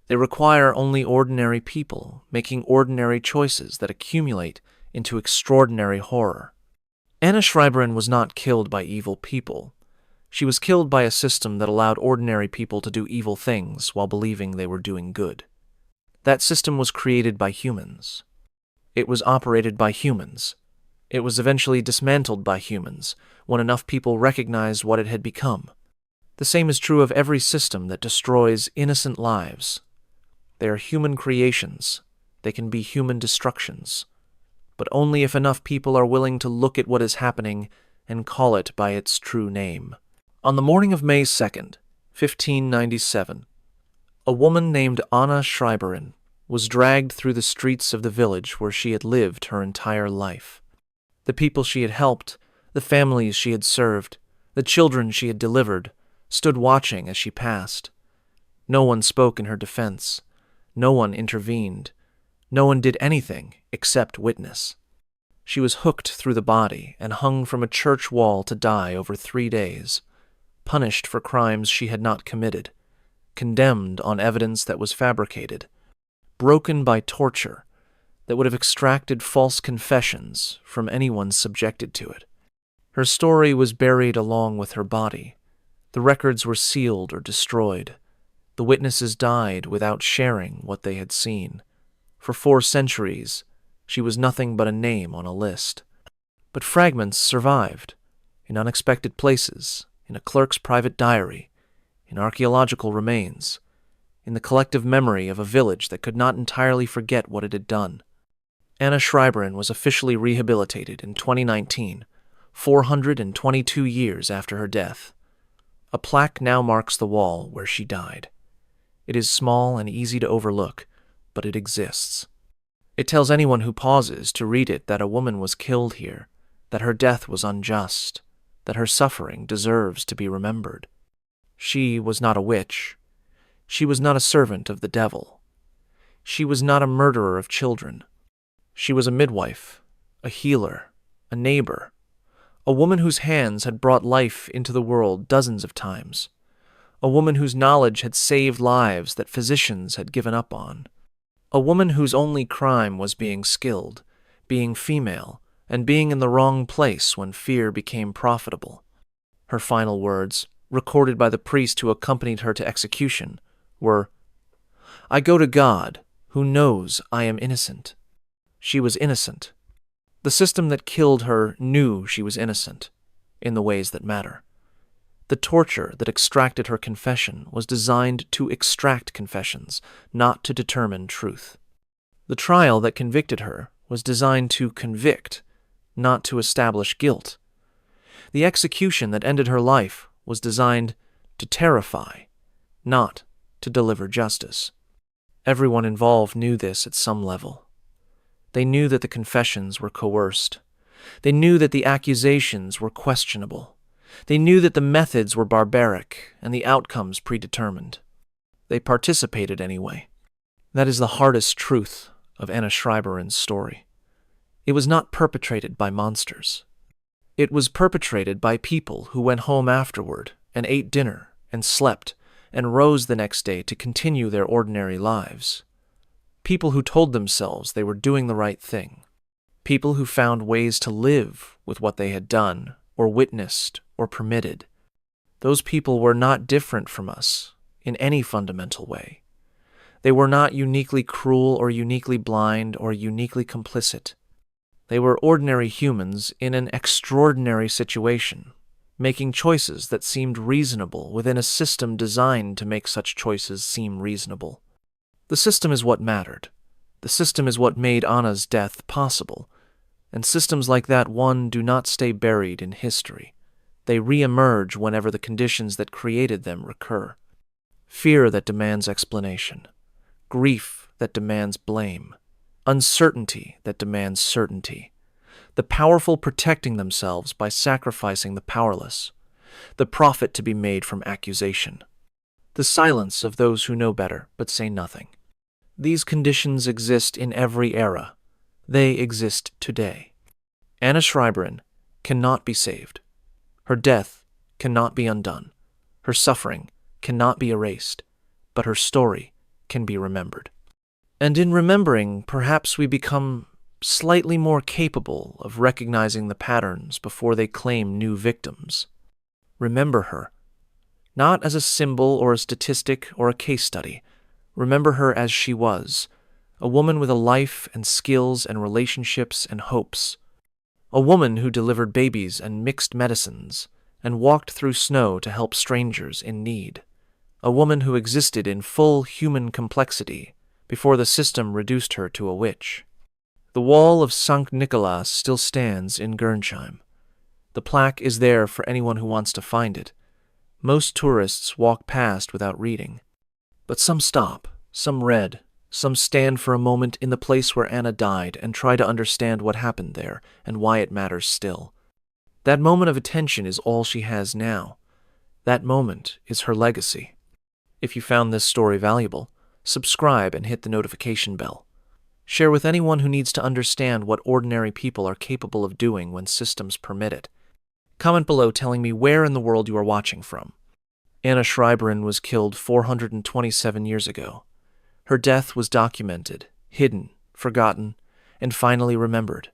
They require only ordinary people making ordinary choices that accumulate into extraordinary horror. Anna Schreiberin was not killed by evil people. She was killed by a system that allowed ordinary people to do evil things while believing they were doing good. That system was created by humans. It was operated by humans. It was eventually dismantled by humans when enough people recognized what it had become. The same is true of every system that destroys innocent lives. They are human creations. They can be human destructions. But only if enough people are willing to look at what is happening and call it by its true name. On the morning of May 2nd, 1597, a woman named Anna Schreiberin was dragged through the streets of the village where she had lived her entire life. The people she had helped, the families she had served, the children she had delivered, stood watching as she passed. No one spoke in her defense. No one intervened. No one did anything except witness. She was hooked through the body and hung from a church wall to die over 3 days, punished for crimes she had not committed, condemned on evidence that was fabricated, broken by torture that would have extracted false confessions from anyone subjected to it. Her story was buried along with her body. The records were sealed or destroyed. The witnesses died without sharing what they had seen. For 4 centuries, she was nothing but a name on a list. But fragments survived, in unexpected places, in a clerk's private diary, in archaeological remains, in the collective memory of a village that could not entirely forget what it had done. Anna Schreiberin was officially rehabilitated in 2019, 422 years after her death. A plaque now marks the wall where she died. It is small and easy to overlook, but it exists. It tells anyone who pauses to read it that a woman was killed here, that her death was unjust, that her suffering deserves to be remembered. She was not a witch. She was not a servant of the devil. She was not a murderer of children. She was a midwife, a healer, a neighbor, a woman whose hands had brought life into the world dozens of times, a woman whose knowledge had saved lives that physicians had given up on, a woman whose only crime was being skilled, being female, and being in the wrong place when fear became profitable. Her final words, recorded by the priest who accompanied her to execution, were, "I go to God, who knows I am innocent." She was innocent. The system that killed her knew she was innocent, in the ways that matter. The torture that extracted her confession was designed to extract confessions, not to determine truth. The trial that convicted her was designed to convict, not to establish guilt. The execution that ended her life was designed to terrify, not to deliver justice. Everyone involved knew this at some level. They knew that the confessions were coerced. They knew that the accusations were questionable. They knew that the methods were barbaric and the outcomes predetermined. They participated anyway. That is the hardest truth of Anna Schreiberin's story. It was not perpetrated by monsters. It was perpetrated by people who went home afterward and ate dinner and slept and rose the next day to continue their ordinary lives. People who told themselves they were doing the right thing. People who found ways to live with what they had done or witnessed or permitted. Those people were not different from us in any fundamental way. They were not uniquely cruel or uniquely blind or uniquely complicit. They were ordinary humans in an extraordinary situation, making choices that seemed reasonable within a system designed to make such choices seem reasonable. The system is what mattered. The system is what made Anna's death possible. And systems like that one do not stay buried in history. They re-emerge whenever the conditions that created them recur. Fear that demands explanation. Grief that demands blame. Uncertainty that demands certainty. The powerful protecting themselves by sacrificing the powerless. The profit to be made from accusation. The silence of those who know better but say nothing. These conditions exist in every era. They exist today. Anna Schreiberin cannot be saved. Her death cannot be undone. Her suffering cannot be erased, but her story can be remembered. And in remembering, perhaps we become slightly more capable of recognizing the patterns before they claim new victims. Remember her, not as a symbol or a statistic or a case study. Remember her as she was, a woman with a life and skills and relationships and hopes. A woman who delivered babies and mixed medicines and walked through snow to help strangers in need. A woman who existed in full human complexity before the system reduced her to a witch. The wall of St. Nicholas still stands in Gernsheim. The plaque is there for anyone who wants to find it. Most tourists walk past without reading. But some stop, some read, some stand for a moment in the place where Anna died and try to understand what happened there and why it matters still. That moment of attention is all she has now. That moment is her legacy. If you found this story valuable, subscribe and hit the notification bell. Share with anyone who needs to understand what ordinary people are capable of doing when systems permit it. Comment below telling me where in the world you are watching from. Anna Schreiberin was killed 427 years ago. Her death was documented, hidden, forgotten, and finally remembered.